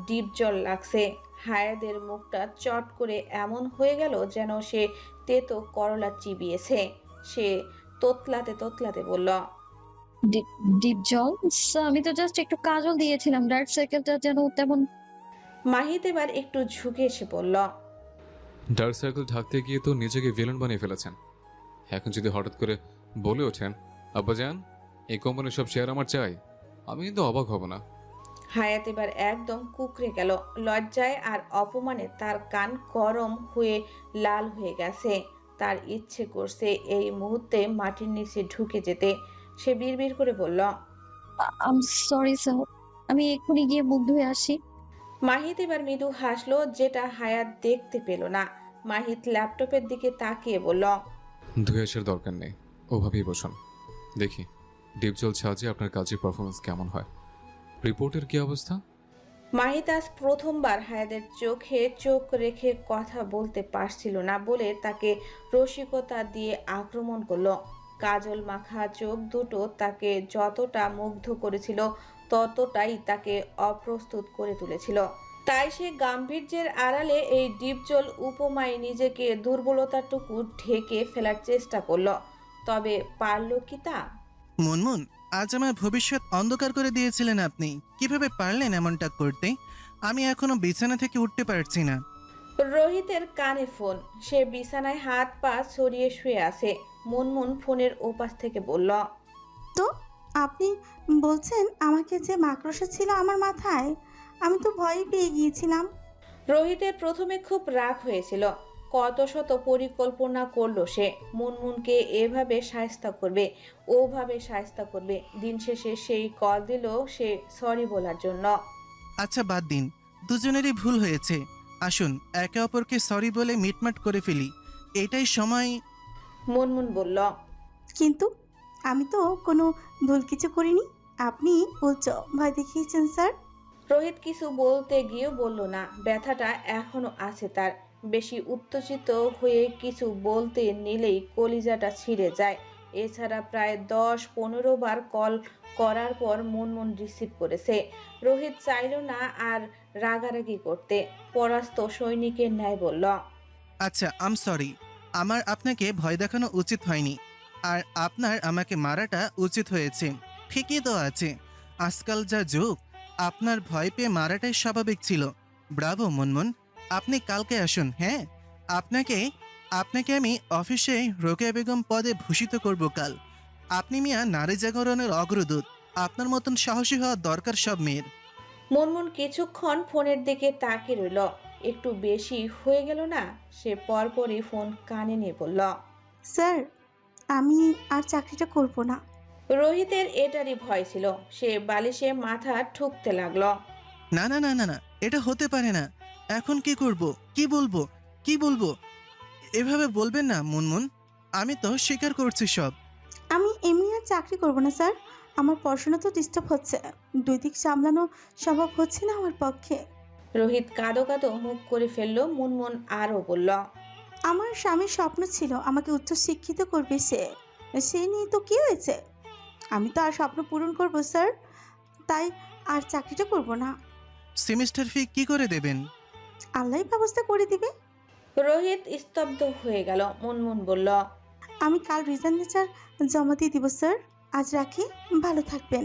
ডিপজল লাগছে। হায়াদের মুখটা চট করে এমন হয়ে গেল যেন সে তেতো করলা চিবিয়েছে। সে তোতলাতে বলল, ডিপ জল স্যার, আমি তো জাস্ট একটু কাজল দিয়েছিলাম, ডার্ক সার্কেলটা যেন তেমন। মাহিদ এবার একটু ঝুঁকে এসে বলল, ডার্ক সার্কেল ঢাকতে গিয়ে তো নিজেকে ভিলেন বানিয়ে ফেলেছেন। এখন যদি হঠাৎ করে বলে ওঠেন আব্বাজান এই কোম্পানির সব শেয়ার আমার চাই, আমি কিন্তু অবাক হব না। হায়াত এবার একদম কুকড়ে গেল। লজ্জায় আর অপমানে তার কান গরম হয়ে লাল হয়ে গেছে। তার ইচ্ছে করছে এই মুহূর্তে মাটির নিচে ঢুকে যেতে। সে বিড়বিড় করে বলল, আম সরি স্যার, আমি এক্ষুনি গিয়ে মুখ ধুয়ে আসি। মাহিদ এবার মৃদু হাসলো, যেটা হায়াত দেখতে পেল না। মাহিদ ল্যাপটপের দিকে তাকিয়ে বলল, ধুয়ে আসার দরকার নেই, ওভাবেই বসুন। দেখি ডিপজল ছাড়ে আপনার কাজের পারফরমেন্স কেমন হয়। রিপোর্টের কি অবস্থা? মাহিত আজ প্রথমবার হায়াতের চোখে চোখ রেখে কথা বলতে পারছিল না বলে তাকে রসিকতা দিয়ে আক্রমণ করলো। কাজল মাখা চোখ দুটো তাকে যতটা মুগ্ধ করেছিল ততটাই তাকে অপ্রস্তুত করে তুলেছিল। তাই সে গাম্ভীর্যের আড়ালে এই ডিপজল উপমায় নিজেকে দুর্বলতাটুকু ঢেকে ফেলার চেষ্টা করলো। তবে পারল কি তা? মুনমুন, আজ আমার ভবিষ্যৎ অন্ধকার করে দিয়েছিলেন আপনি। কিভাবে পারলেন এমনটা করতে? আমি এখনো বিছানা থেকে উঠতে পারছি না। রোহিতের কানে ফোন। সে বিছানায় হাত পা ছড়িয়ে শুয়ে আছে। মুনমুন ফোনের ওপাশ থেকে বলল, তো আপনি বলছেন আমাকে যে মাকড়সা ছিল আমার মাথায়, আমি তো ভয় পেয়ে গিয়েছিলাম। রোহিতের প্রথমে খুব রাগ হয়েছিল। কত শত পরিকল্পনা করলো সে, মুনমুনকে এভাবে শায়েস্তা করবে, ওভাবে শায়েস্তা করবে। দিন শেষে সেই কল দিল সে সরি বলার জন্য। আচ্ছা বাদ দিন, দুজনেরই ভুল হয়েছে। আসুন একে অপরকে সরি বলে মিটমাট করে ফেলি, এটাই সময়। মুনমুন বলল, কিন্তু আমি তো কোনো ভুল কিছু করিনি। আপনি উল্টো ভয় দেখিয়েছেন স্যার। রোহিত কিছু বলতে গিয়েও বলল না। ব্যথাটা এখনো আছে তার। বেশি উত্তেজিত হয়ে কিছু বলতে নিলেই কলিজাটা ছিঁড়ে যায়। এছাড়া প্রায় 10-15 বার কল করার পর মুনমুন রিসিভ করেছে। রোহিত চাইল না আর রাগারাগি করতে। পরাস্ত সৈনিকের ন্যায় বলল, আচ্ছা সরি, আমার আপনাকে ভয় দেখানো উচিত হয়নি, আর আপনার আমাকে মারাটা উচিত হয়েছে। ঠিকই তো আছে, আজকাল যা যুগ, আপনার ভয় পেয়ে মারাটাই স্বাভাবিক ছিল। ব্রাভো মুনমুন, আপনি কালকে আসুন। হ্যাঁ, আপনাকে আপনাকে আমি অফিসে রোকেয়া বেগম পদে ভূষিত করব কাল। আপনি মিয়া নারী জাগরণের অগ্রদূত। আপনার মতন সাহসী হওয়া দরকার সব মেয়ের। মুনমুন কিছুক্ষণ ফোনের দিকে তাকিয়ে রইল। একটু বেশি হয়ে গেল না? সে পরপরই ফোন কানে নিয়ে বলল, স্যার, আমি আর চাকরিটা করব না। রোহিতের এটারই ভয় ছিল। সে বালিশে মাথা ঠুকতে লাগলো। না না না না না, এটা হতে পারে না। এখন কি করব? কি বলবো? কি বলবো? এভাবে বলবেন না মুনমুন, আমি তো স্বীকার করছি সব। আমি এমনি আর চাকরি করব না স্যার। আমার পড়াশোনা তো ডিস্টার্ব হচ্ছে, দুই দিক সামলানো সম্ভব হচ্ছে না আমার পক্ষে। রোহিত কাঁদো কাঁদো মুখ করে ফেললো। মুনমুন আরও বলল, আমার স্বামীর স্বপ্ন ছিল আমাকে উচ্চ শিক্ষিত করবে সে। সে নিয়ে তো কি হয়েছে? আমি তো আর স্বপ্ন পূরণ করব স্যার, তাই আর চাকরিটা করব না। সেমিস্টার ফি কি করে দেবেন? আল্লাহই ব্যবস্থা করে দিবে। রোহিত স্তব্ধ হয়ে গেল। মুনমুন বলল, আমি কাল রিজাইন লেটার জমা দিয়ে দিব স্যার। আজ রাখি, ভালো থাকবেন।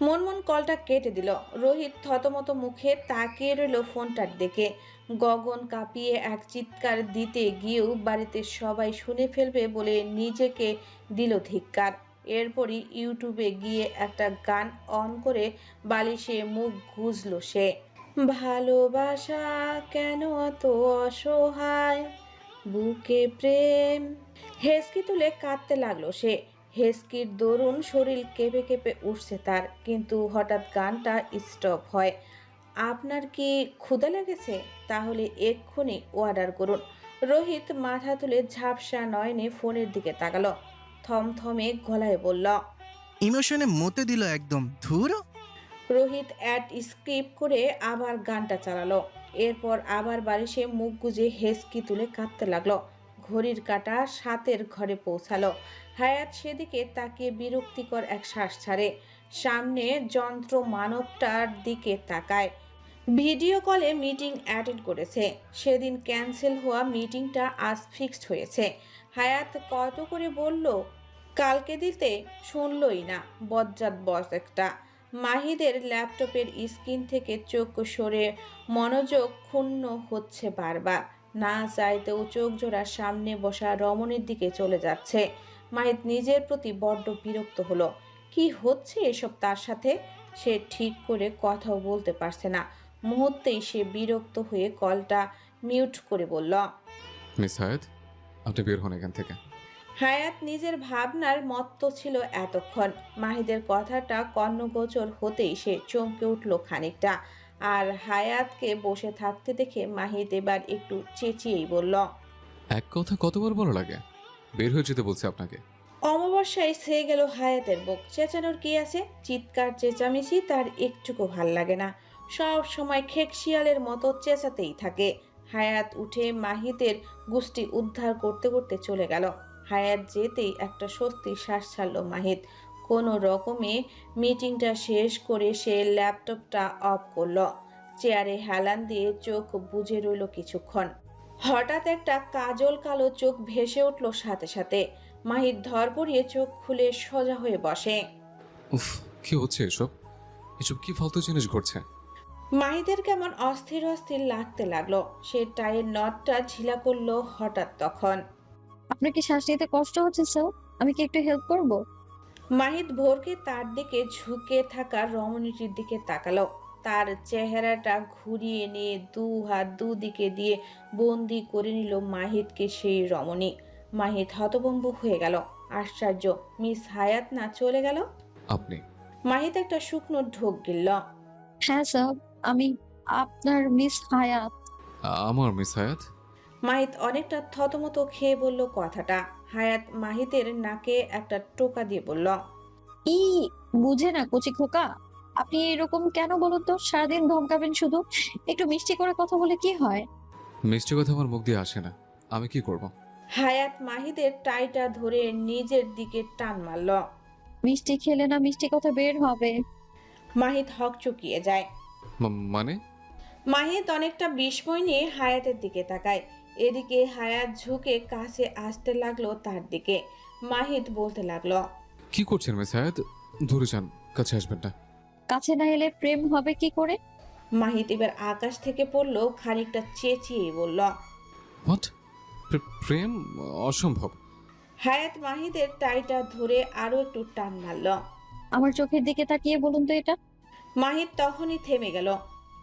মুনমুন কলটা কেটে দিল। রোহিত থতমত মুখে তাকিয়ে রইল ফোনটার দিকে। গগন কাঁপিয়ে এক চিৎকার দিতে গিয়েও বাড়িতে সবাই শুনে ফেলবে বলে নিজেকে দিল ধিক্কার। এরপরই ইউটিউবে গিয়ে একটা গান অন করে বালিশে মুখ গুজল সে। ভালোবাসা কেন এত অসহায়, বুকে প্রেম। হেসকি তুলে কাঁদতে লাগলো সে। হেসকির দরুন শরীর কেঁপে কেঁপে উঠছে তার। কিন্তু হঠাৎ গানটা স্টপ হয়। আপনার কি ক্ষুধা লেগেছে? তাহলে এক্ষুনি অর্ডার করুন। রোহিত মাথা তুলে ঝাপসা নয়নে ফোনের দিকে তাকালো। থমথমে গলায় বলল, ইমোশনে মতে দিল একদম। ধুর। রোহিত অ্যাড স্কিপ করে আবার গানটা চালালো। এরপর আবার বালিশে মুখ গুজে হেসকি তুলে কাঁদতে লাগলো। ঘড়ির কাঁটা 7-এর ঘরে পৌঁছালো। হায়াত সেদিকে তাকিয়ে বিরক্তিকর এক শ্বাস ছাড়ে। সামনে যন্ত্র মানবটার দিকে তাকায়। ভিডিও কলে মিটিং অ্যাটেন্ড করেছে। সেদিন ক্যান্সেল হওয়া মিটিংটা আজ ফিক্সড হয়েছে। হায়াত কত করে বলল কালকে দিতে, শুনলই না। বজ্জাত বস একটা। মাহিদের ল্যাপটপের স্ক্রিন থেকে চোখ সরে মনোযোগ ক্ষুণ্ণ হচ্ছে বারবার। না চাইতেও চোখ জোড়ার সামনে বসা রমণীর দিকে চলে যাচ্ছে। মাহিদ নিজের প্রতি বড্ড বিরক্ত হলো। কি হচ্ছে এসব তার সাথে? সে ঠিক করে কথাও বলতে পারছে না। মুহূর্তেই সে বিরক্ত হয়ে কলটা মিউট করে বলল, মিস হায়াত, আপনি বের হন এখান থেকে। হায়াত নিজের ভাবনার মত্ত ছিল এতক্ষণ। মাহিদের কথাটা কর্ণগোচর হতেই সে চমকে উঠল খানিকটা। আর হায়াতকে বসে থাকতে দেখে মাহিদ এবার একটু চেঁচিয়েই বলল, এক কথা কতবার বলা লাগে? বের হয়ে যেতে বলছে আপনাকে। অমাবস্যায় ছেয়ে গেল হায়াতের বুক। চেঁচানোর কি আছে? চিৎকার চেঁচামেচি তার একটুকু ভাল লাগে না। সব সময় খেক শিয়ালের মতো চেঁচাতেই থাকে। হায়াত উঠে মাহিদের গোষ্ঠী উদ্ধার করতে করতে চলে গেল। হায়াত যেতেই একটা স্বস্তির শ্বাস ছাড়ল মাহিদ। কোনো রকমে মিটিংটা শেষ করে সে ল্যাপটপটা অফ করলো। চেয়ারে হেলান দিয়ে চোখ বুজে রইল কিছুক্ষণ। হঠাৎ একটা কাজল কালো চোখ ভেসে উঠল সাথে সাথে। মাহিদ ধরপড়িয়ে চোখ খুলে সোজা হয়ে বসে। উফ, কি হচ্ছে এসব? এসব কি ফালতু জিনিস ঘটছে? মাহিদের কেমন অস্থির অস্থির লাগতে লাগলো। সে টাইয়ের নটটা ঢিলা করলো হঠাৎ তখন। আপনার কি শ্বাস নিতে কষ্ট হচ্ছে স্যার? আমি কি একটু হেল্প করব? মাহিদ ভোরকে তার দিকে ঝুঁকে থাকা রমণীটির দিকে তাকালো। তার চেহারাটা ঘুরিয়ে নিয়ে দু হাত দুদিকে দিয়ে বন্দি করে নিল মাহিদকে সেই রমণী। মাহিদ হতভম্ব হয়ে গেল। আশ্চর্য, মিস হায়াত না চলে গেল? আপনি? মাহিদ একটা শুকনো ঢোক গিলল। হ্যাঁ স্যার, আমি আপনার মিস হায়াত। আমার মিস হায়াত? মাহিদ অনেকটা থতমত খেয়ে বলল কথাটা। হায়াত মাহিদের নাকে একটা টোকা দিয়ে বলল, ই বুঝে না কচি খোকা। আপনি এরকম কেন বলুন তো? সারাদিন ধমকাবেন শুধু। একটু মিষ্টি করে কথা বলে কি হয়? মিষ্টি কথা আমার মুখ দিয়ে আসে না, আমি কি করব? হায়াত মাহিদের টাইটা ধরে নিজের দিকে টান মারল। মিষ্টি খেলে না মিষ্টি কথা বের হবে। মাহিদ হকচকিয়ে যায়। মানে? মাহিদ অনেকটা বিস্ময় নিয়ে হায়াতের দিকে তাকায়। এদিকে হায়াত ঝুঁকে কাছে আসতে লাগলো তার দিকে। মাহিদ বলতে লাগলো, কি করছেন মিস হায়াত? দূরে যান, কাছে আসবেন না। কাছে না এলে প্রেম হবে কি করে? মাহিদ এবার আকাশ থেকে পড়লো, খানিকটা চেঁচিয়ে বলল, হোয়াট? প্রেম? অসম্ভব। হায়াত মাহিদের টাইটা ধরে আরো একটু টান মারল। আমার চোখের দিকে তাকিয়ে বলুন তো এটা। মাহিদ তখনই থেমে গেল।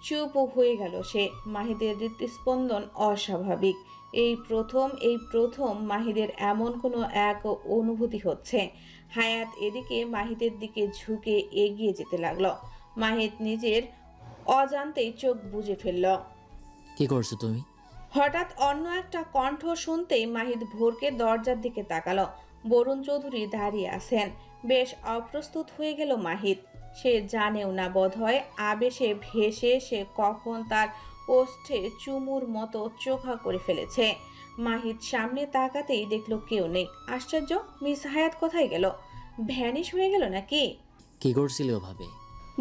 চুপ হয়ে গেল সে। মাহিদের হৃদস্পন্দন অস্বাভাবিক। এই প্রথম মাহিদের এমন কোনো এক অনুভূতি হচ্ছে। হায়াত এদিকে মাহিদের দিকে ঝুঁকে এগিয়ে যেতে লাগলো। মাহিদ নিজের অজান্তেই চোখ বুজে ফেলল। কি করছো তুমি? হঠাৎ অন্য একটা কণ্ঠ শুনতেই মাহিদ ভোরকে দরজার দিকে তাকালো। বরুণ চৌধুরী দাঁড়িয়ে আছেন। বেশ অপ্রস্তুত হয়ে গেল মাহিদ। সে জানেও না বোধহয় আবেশে ভেসে সে কখন তার ওষ্ঠে চুমুর মতো চোখা করে ফেলেছে। মাহিদ সামনে তাকাতেই দেখলো কেউ নেই। আশ্চর্য, মিস হায়াত কোথায় গেল? ভ্যানিশ হয়ে গেল নাকি? কি করছিলে ওভাবে?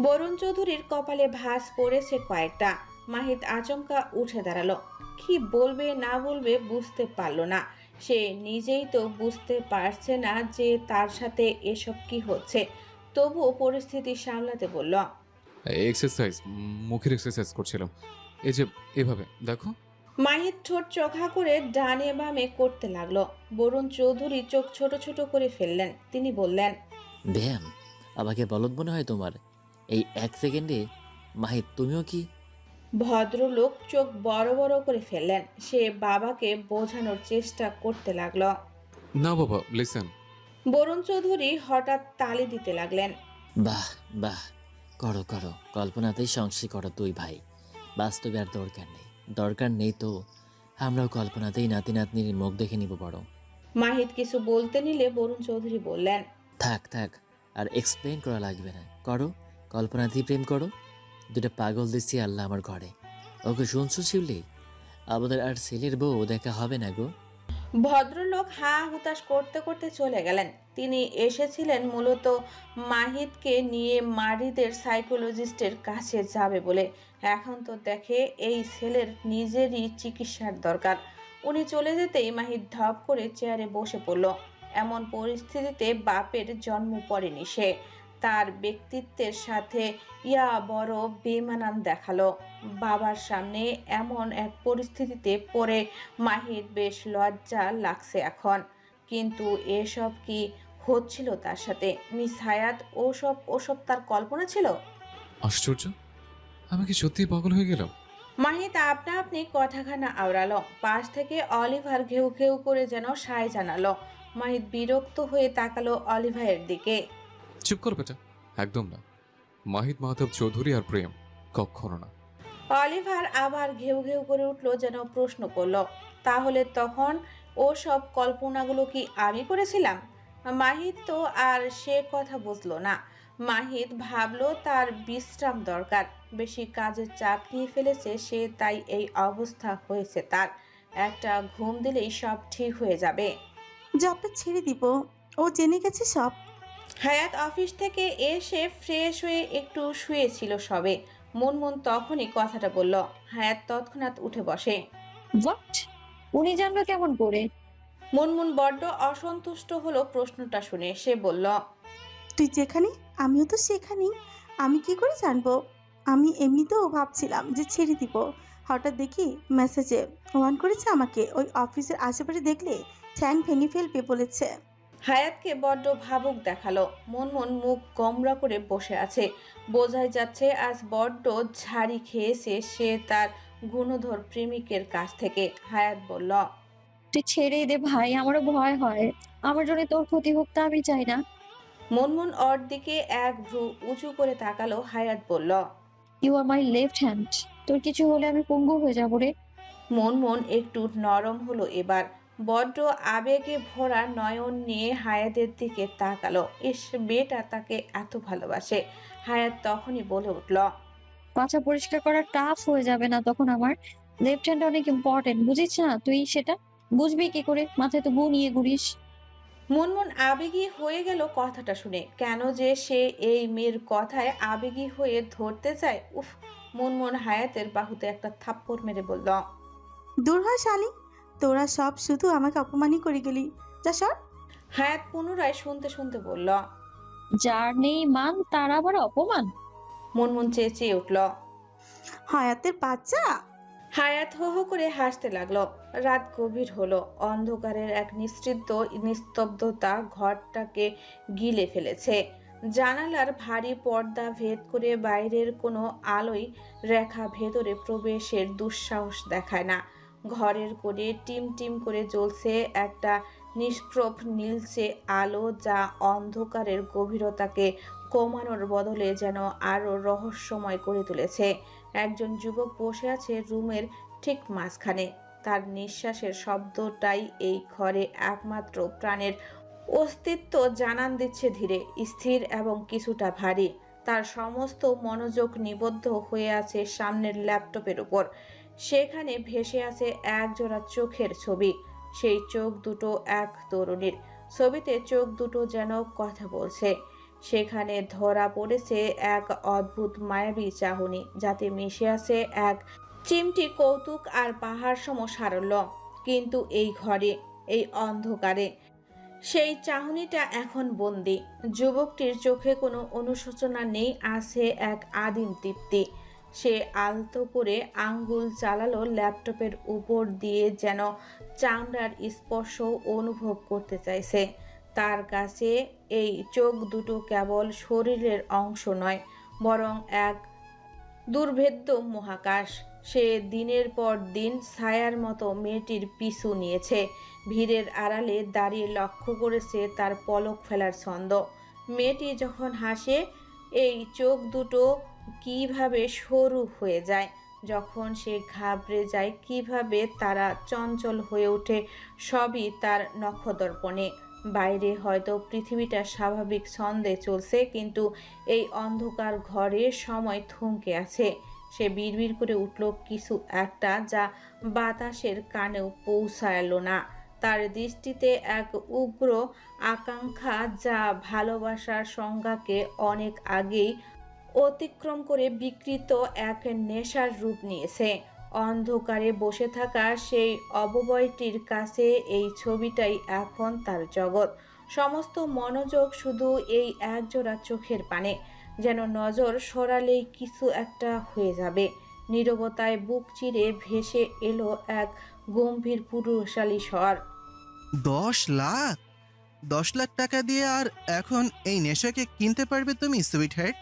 বরুণ চৌধুরীর কপালে ভাঁজ পড়েছে কয়েকটা। মাহিদ আচমকা উঠে দাঁড়ালো। কি বলবে না বলবে বুঝতে পারল না। সে নিজেই তো বুঝতে পারছে না যে তার সাথে এসব কি হচ্ছে। তবুও পরিস্থিতি সামলাতে বলল, এক্সারসাইজ, মুখের এক্সারসাইজ করছিলাম। এই যে এভাবে দেখো। মাহিদ ঠোঁট চোখা করে ডানে বামে করতে লাগলো। বরুণ চৌধুরী চোখ ছোট ছোট করে ফেললেন। তিনি বললেন, ব্যায়াম? আমাকে বলদ মনে হয় তোমার? এই 1 সেকেন্ডে? মাহিদ, তুমিও কি? ভদ্রলোক চোখ বড় বড় করে ফেললেন। সে বাবাকে বোঝানোর চেষ্টা করতে লাগলো। না বাবা, লিসেন। বরুণ চৌধুরী হঠাৎ তালি দিতে লাগলেন। বাহ বাহ, করো করো, কল্পনাতেই সংশয় করো তুই ভাই। বাস্তবে আর দরকার নেই তো। আমরাও কল্পনাতেই নাতি নাতনির মুখ দেখে নিব বড়। মাহিদ কিছু বলতে নিলে বরুণ চৌধুরী বললেন, থাক থাক, আর এক্সপ্লেন করা লাগবে না। করো, কল্পনাতেই প্রেম করো। দুটা পাগল দিচ্ছি আল্লাহ আমার ঘরে। ওকে শুনছো শিউলি? আমাদের আর ছেলের বউ দেখা হবে না গো। ভদ্রলোক হা হুতাশ করতে করতে চলে গেলেন। তিনি এসেছিলেন মূলত মাহিদকে নিয়ে মারিদের সাইকোলজিস্টের কাছে যাবে বলে। এখন তো দেখে এই ছেলের নিজেরই চিকিৎসার দরকার। উনি চলে যেতেই মাহিদ ধপ করে চেয়ারে বসে পড়ল। এমন পরিস্থিতিতে বাপের জন্ম পড়েনি সে। তার ব্যক্তিত্বের সাথে বড় বেমানান দেখালো। বাবার সামনে এমন এক পরিস্থিতিতে পড়ে মাহির বেশ লজ্জা লাগছে এখন। কিন্তু এসব কি হচ্ছিল তার সাথে? মিস হায়াত ওসব তার কল্পনা ছিল? আশ্চর্য, আমি কি সত্যি পাগল হয়ে গেলাম? মাহিত আপনা আপনি কথাখানা আওড়ালো। পাশ থেকে অলিভার ঘেউ ঘেউ করে যেন সায় জানালো। মাহিত বিরক্ত হয়ে তাকালো অলিভারের দিকে। চুপ কর বেটা, একদম না। মাহিদ মাহতাব চৌধুরী আর প্রেম কখনো না। অলিভার আবার ঘেউ ঘেউ করে উঠলো, যেন প্রশ্ন করলো, তাহলে তখন ওসব কল্পনাগুলো কি আমি করেছিলাম? মাহিদ তো আর সে কথা বুঝলো না। মাহিদ ভাবলো তার বিশ্রাম দরকার, বেশি কাজের চাপ নিয়ে ফেলেছে সে, তাই এই অবস্থা হয়েছে তার। একটা ঘুম দিলেই সব ঠিক হয়ে যাবে। জবটা ছেড়ে দিব, ও জেনে গেছে সব। হায়াত অফিস থেকে এসে ফ্রেশ হয়ে একটু শুয়েছিল সবে। মুনমুন তখনই কথাটা বলল। হায়াত তৎক্ষণাৎ উঠে বসে। হোয়াট? উনি জানলো কেমন করে? মুনমুন বড্ড অসন্তুষ্ট হলো প্রশ্নটা শুনে। সে বলল, তুই যেখানে আমিও তো সেখানেই, আমি কি করে জানবো? আমি এমনিতেও ভাবছিলাম যে ছেড়ে দিব, হঠাৎ দেখি মেসেজে ওয়ান করেছে আমাকে, ওই অফিসের আশেপাশে দেখলে ঠ্যাং ভেঙে ফেলবে বলেছে। হায়াতকে বড্ড ভাবুক দেখালো। মুনমুন মুখ গোমড়া করে বসে আছে। বোঝাই যাচ্ছে আজ বড্ড ঝাড়ি খেয়েছে সে তার গুণধর প্রেমিকের কাছ থেকে। হায়াত বলল, তুই ছেড়েই দে ভাই, আমারও ভয় হয়। আমার জন্য তোর ক্ষতি হোক তা আমি চাই না। মুনমুন ওর দিকে এক ভ্রু উঁচু করে তাকালো। হায়াত বলল, you are my left hand, তোর কিছু হলে আমি পঙ্গু হয়ে যাবো রে। মুনমুন একটু নরম হলো এবার। বড্ড আবেগে ভরা নয়ন নিয়ে হায়াতের দিকে তাকালো। ইস, মেয়েটা তাকে এত ভালোবাসে। হায়াত তখনই বলে উঠল, পাছা পরিষ্কার করা টাফ হয়ে যাবে না তখন আমার? লেফট হ্যান্ড অনেক ইম্পর্টেন্ট, বুঝিস না তুই সেটা? বুঝবি কি করে, মাথায় তো বউ নিয়ে ঘুরিস। মুনমুন আবেগী হয়ে গেল কথাটা শুনে। কেন যে সে এই মেয়ের কথায় আবেগী হয়ে ধরতে চায়। উফ! মুনমুন হায়াতের বাহুতে একটা থাপ্পড় মেরে বলল, দূর হয় শালি, তোরা সব শুধু আমাকে অপমানই করে গেলি, যা সর। হায়াত পুনরায় শুনতে শুনতে বলল, যার নেই মান তার আবার অপমান? মুনমুন চেঁচিয়ে উঠল। হায়াতের বাচ্চা। হায়াত হো হো করে হাসতে লাগলো। রাত গভীর হলো। অন্ধকারের এক নিস্তব্ধ নিস্তব্ধতা ঘরটাকে গিলে ফেলেছে। জানালার ভারী পর্দা ভেদ করে বাইরের কোনো আলোয় রেখা ভেতরে প্রবেশের দুঃসাহস দেখায় না। ঘরের কোণে টিম টিম করে জ্বলছে একটা নিষ্প্রভ নীলচে আলো, যা অন্ধকারের গভীরতাকে কমানোর বদলে যেন আরো রহস্যময় করে তুলেছে। একজন যুবক বসে আছে রুমের ঠিক মাঝখানে। তার নিঃশ্বাসের শব্দটাই এই ঘরে একমাত্র প্রাণের অস্তিত্ব জানান দিচ্ছে, ধীরে, স্থির এবং কিছুটা ভারী। তার সমস্ত মনোযোগ নিবদ্ধ হয়ে আছে সামনের ল্যাপটপের উপর। সেখানে ভেসে আছে একজোড়া চোখের ছবি। সেই চোখ দুটো এক তরুণীর। ছবিতে চোখ দুটো যেন কথা বলছে। সেখানে ধরা পড়েছে এক অদ্ভুত মায়াবী চাহনি, যাতে মিশে আছে এক চিমটি কৌতুক আর পাহাড় সম সারল্য। কিন্তু এই ঘরে, এই অন্ধকারে সেই চাহনিটা এখন বন্দি। যুবকটির চোখে কোনো অনুশোচনা নেই, আছে এক আদিম তৃপ্তি। সে আলতো করে আঙ্গুল চালালো ল্যাপটপের উপর দিয়ে, যেন চামড়ার স্পর্শ অনুভব করতে চাইছে। তার কাছে এই চোখ দুটো কেবল শরীরের অংশ নয়, বরং এক দুর্ভেদ্য মহাকাশ। সে দিনের পর দিন ছায়ার মতো মেয়েটির পিছু নিয়েছে। ভিড়ের আড়ালে দাঁড়িয়ে লক্ষ্য করেছে তার পলক ফেলার ছন্দ। মেয়েটি যখন হাসে, এই চোখ দুটো কিভাবে সরু হয়ে যায়। যখন সে ঘাবড়ে যায়, কিভাবে তারা চঞ্চল হয়ে ওঠে, সবই তার নখদর্পণে। বাইরে হয়তো পৃথিবীটা স্বাভাবিক ছন্দে চলছে, কিন্তু এই অন্ধকার ঘরে সময় থমকে আছে। সে বিড়বিড় করে উঠল কিছু একটা, যা বাতাসের কানেও পৌঁছালো না। তার দৃষ্টিতে এক উগ্র আকাঙ্ক্ষা, যা ভালোবাসার সংজ্ঞাকে অনেক আগেই অতিক্রম করে বিকৃত এক নেশার রূপ নিয়েছে। অন্ধকারে বসে থাকা সেই অববয়টির কাছে এই ছবিটাই এখন তার জগৎ। সমস্ত মনোযোগ শুধু এই একজোড়া চোখের পানে, যেন নজর সরালেই কিছু একটা হয়ে যাবে। নীরবতায় বুক চিরে ভেসে এলো এক গম্ভীর পুরুষালী স্বর। 10 লাখ? 10 লাখ টাকা দিয়ে আর এখন এই নেশাকে কিনতে পারবে তুমি, sweetheart?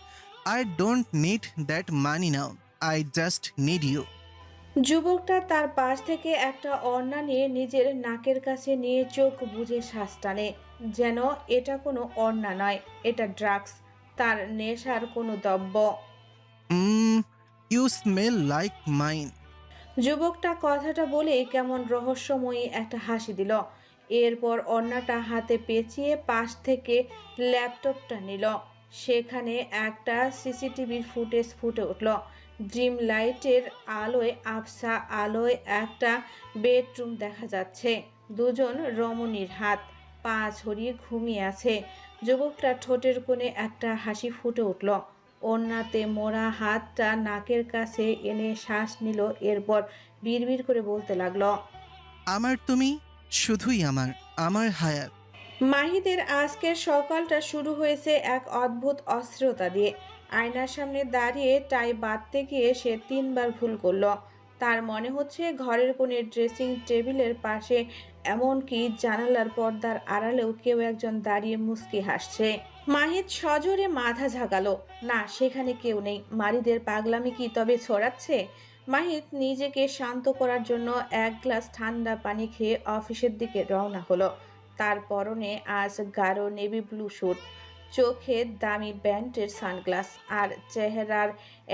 I don't need that money now, I just need you. যুবকটা তার পাশ থেকে একটা ওড়না নিয়ে নিজের নাকের কাছে নিয়ে চোখ বুজে শ্বাস টানে, যেন এটা কোনো ওড়না নয়, এটা ড্রাগস, তার নেশার কোনো দ্রব্য। You smell like mine. যুবকটা কথাটা বলেই কেমন রহস্যময়ী একটা হাসি দিল। এরপর অন্যটা হাতে পেঁচিয়ে পাশ থেকে ল্যাপটপটা নিল। সেখানে একটা সিসিটিভির ফুটেজ ফুটে উঠল। ড্রিম লাইটের আলোয় আবছা আলোয় একটা বেডরুম দেখা যাচ্ছে। দুজন রমণীর হাত পা ছড়িয়ে ঘুমিয়ে আছে। যুবকটা ঠোঁটের কোণে একটা হাসি ফুটে উঠল। ওড়নাতে মোড়া হাতটা নাকের কাছে এনে শ্বাস নিল। এরপর বিড়বিড় করে বলতে লাগলো, আমার তুমি, শুধুই আমার, আমার হায়াত। মাহিদের আজকের সকালটা শুরু হয়েছে এক অদ্ভুত অস্থিরতা দিয়ে। আয়নার সামনে দাঁড়িয়ে টাই বাঁধতে গিয়ে সে 3 বার ভুল করলো। তার মনে হচ্ছে ঘরের কোণে ড্রেসিং টেবিলের পাশে, এমনকি জানালার পর্দার আড়ালেও কেউ একজন দাঁড়িয়ে মুচকি হাসছে। মাহিদ সজোরে মাথা ঝাঁকালো। না, সেখানে কেউ নেই। মারিদের পাগলামি কি তবে ছড়াচ্ছে? মাহিদ নিজেকে শান্ত করার জন্য 1 গ্লাস ঠান্ডা পানি খেয়ে অফিসের দিকে রওনা হলো। তার পরনে আজ গাঢ় নেভি ব্লু স্যুট, চোখে দামি ব্র্যান্ডের সানগ্লাস, আর চেহারার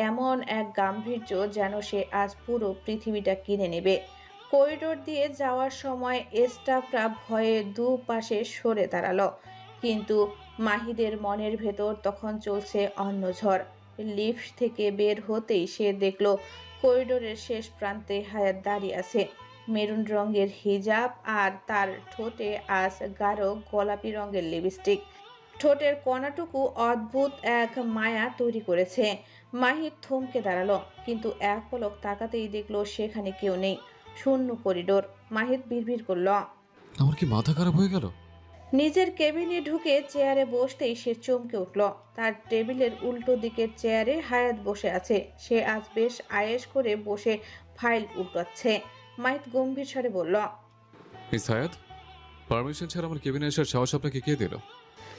এমন এক গাম্ভীর্য যেন সে আজ পুরো পৃথিবীটা কিনে নেবে। করিডোর দিয়ে যাওয়ার সময় স্টাফরা ভয়ে দুপাশে সরে দাঁড়ালো, কিন্তু মাহিদের মনের ভেতর তখন চলছে অন্য ঝড়। লিফট থেকে বের হতেই সে দেখল করিডোরের শেষ প্রান্তে হায়াত দাঁড়িয়ে আছে। মেরুন রঙের হিজাব আর তার ঠোঁটে আজ গাঢ় গোলাপি রঙের লিপস্টিক ঠোঁটের কণাটুকু অদ্ভুত এক মায়া তৈরি করেছে। মাহিদ থমকে দাঁড়ালো, কিন্তু এক পলক তাকাতেই দেখলো সেখানে কেউ নেই। শূন্য করিডোর। মাহিদ বিড়বিড় করল, আমার কি মাথা খারাপ হয়ে গেল? নিজের কেবিনে ঢুকে চেয়ারে বসতেই সে চমকে উঠল। তার টেবিলের উল্টো দিকের চেয়ারে হায়াত বসে আছে। সে আজ বেশ আয়েশ করে বসে ফাইল উল্টাচ্ছে। মাহিদ গম্ভীর স্বরে বলল, মিস হায়াত, পারমিশন ছাড়া আমার কেবিনে আসার সাহস আপনাকে কে দিল?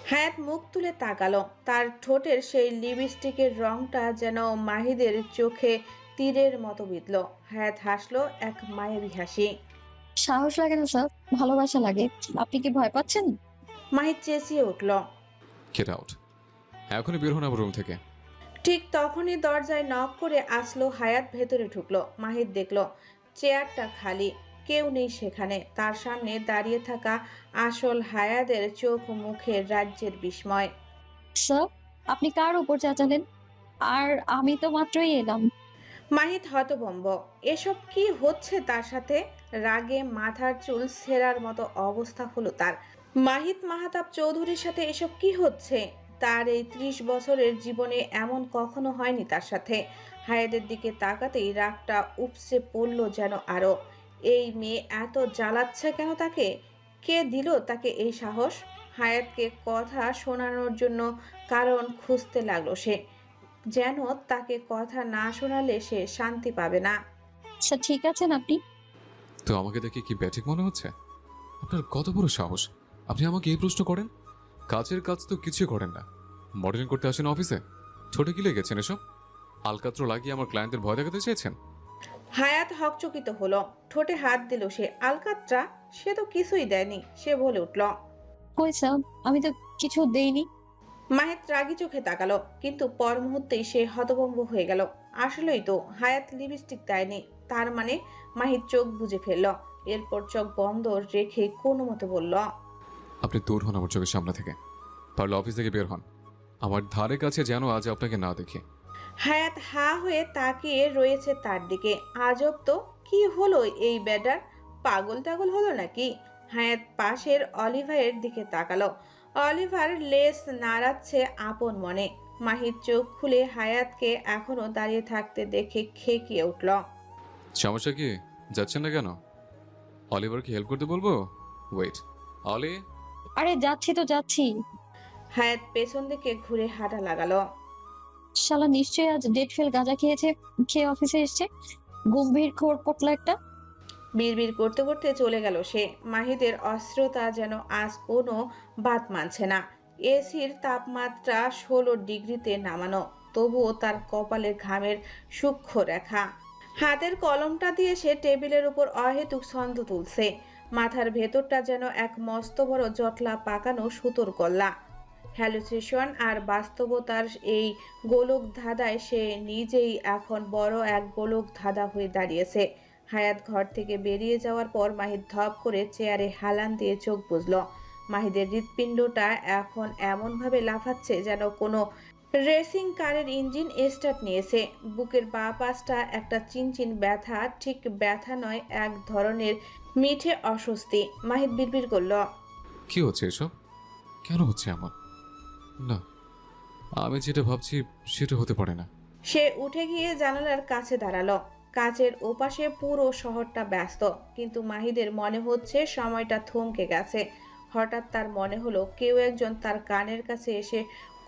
হায়াত মুখ তুলে তাকালো। তার ঠোঁটের সেই লিপস্টিকের রংটা যেন মাহিদের চোখে তীরের মতো বিঁধল। হায়াত হাসলো এক মায়াবী হাসি। সাহস লাগে না স্যার, ভালোবাসা লাগে। আপনি কি ভয় পাচ্ছেন? মাহিদ চেঁচিয়ে উঠল। গেট আউট, এখনই বের হন আমার রুম থেকে। ঠিক তখনই দরজায় নক করে আসলো হায়াত। ভেতরে ঢুকলো। মাহিদ দেখলো চেয়ারটা খালি, কেউ নেই সেখানে। তার সামনে দাঁড়িয়ে থাকা আসল হায়াতের চোখ মুখে রাজ্যের বিস্ময়। স্যার, আপনি কার উপর চেঁচালেন? আর আমি তো মাত্রই এলাম। মাহিদ হতভম্ব। এসব কি হচ্ছে তার সাথে? রাগে মাথার চুল ছেঁড়ার মতো অবস্থা হলো তার। মাহিদ মাহতাব চৌধুরীর সাথে এসব কি হচ্ছে? তার এই 30 বছরের জীবনে এমন কখনো হয়নি তার সাথে। হায়াতের দিকে তাকাতেই রাগটা উপসে পড়ল যেন আরো। এই মেয়ে এত জ্বালাচ্ছে কেন তাকে? কে দিল তাকে এই সাহস? হায়াতকে কথা শোনানোর জন্য কারণ খুঁজতে লাগলো সে, যেন তাকে কথা না শোনালে সে শান্তি পাবে না। স্যার, ঠিক আছেন আপনি? তো আমাকে দেখে কি ব্যাঠিক মনে হচ্ছে? আপনার কত বড় সাহস, আপনি আমাকে এই প্রশ্ন করেন? কাজের কাজ তো কিছুই করেন না, মডেলিং করতে আসেন অফিসে। ছোট কি লেগেছেন এসব? আলকাত্র লাগিয়ে আমার ক্লায়েন্টদের ভয় দেখাতে চেয়েছেন? হায়াত হকচকিত হলো। ঠোঁটে হাত দিল সে। আলকাত্রা? সে তো কিছুই দেয়নি। সে বলে উঠল, কই স্যার, আমি তো কিছু দেইনি। মাহিদ রাগী চোখে তাকালো, কিন্তু পর মুহূর্তেই সে হতভম্ব হয়ে গেল। আসলেই তো হায়াত লিপস্টিক দেয়নি। তার মানে? মাহিদ চোখ বুজে ফেলল। এরপর চোখ বন্ধ রেখে কোনো মতে বলল, আপনি দূর হন আমার চোখের সামনে থেকে। পারলে অফিস থেকে বের হন, আমার ধারে কাছে যেন আজ আপনাকে না দেখে। হায়াত হা হয়ে তাকিয়ে রয়েছে তার দিকে। আজব তো, কি হলো এই বেডার? পাগল টাগল হলো নাকি? হায়াত পাশের অলিভারের দিকে তাকালো। অলিভার লেস নাড়াচ্ছে আপন মনে। মাহিদ চোখ খুলে হায়াতকে এখনো দাঁড়িয়ে থাকতে দেখে খেকিয়ে উঠল। সমস্যা কি? যাচ্ছেন না কেন? অলিভারকে হেল্প করতে বলবো? ওয়েট, অলি। আরে যাচ্ছি তো যাচ্ছি। হায়াত পেছন দিকে ঘুরে হাঁটা লাগালো। শালা নিশ্চয়ই আজ ডেট ফেল গাঁজা খেয়ে অফিসে এসছে। গম্ভীর খোর পটলা একটা। বিড়বিড় করতে করতে চলে গেল সে। মাহিদের অস্থিরতা যেন আজ কোনো বাত মানছে না। এসির তাপমাত্রা 16 ডিগ্রিতে নামানো, তবুও তার কপালের ঘামের সূক্ষ্ম রেখা। হাতের কলমটা দিয়ে সে টেবিলের উপর অহেতুক ছন্দ তুলছে। মাথার ভেতরটা যেন এক মস্ত বড় জটলা পাকানো সুতোর গল্লা। হ্যালুসিনেশন আর বাস্তবতার এই গোলক ধাঁধায় সে নিজেই এখন বড় এক গোলক ধাঁধা হয়ে দাঁড়িয়েছে। হায়াত ঘর থেকে বেরিয়ে যাওয়ার পর মাহিদ ধপ করে চেয়ারে হেলান দিয়ে চোখ বুজল। মাহিদের হৃৎপিণ্ডটা এখন এমনভাবে লাফাচ্ছে যেন কোনো রেসিং কারের ইঞ্জিন স্টার্ট নিয়েছে। বুকের বাঁ পাশটা একটা চিনচিন ব্যথা, ঠিক ব্যথা নয়, এক ধরনের মিঠে অস্বস্তি। মাহিদ বিড়বিড় করল, কি হচ্ছে এসব? কেন হচ্ছে এমন? না, আমি যেটা ভাবছি সেটা হতে পারে না। সে উঠে গিয়ে জানালার কাছে দাঁড়ালো। কাচের ওপাশে পুরো শহরটা ব্যস্ত, কিন্তু মাহিদের মনে হচ্ছে সময়টা থমকে গেছে। হঠাৎ তার মনে হলো কেউ একজন তার কানের কাছে এসে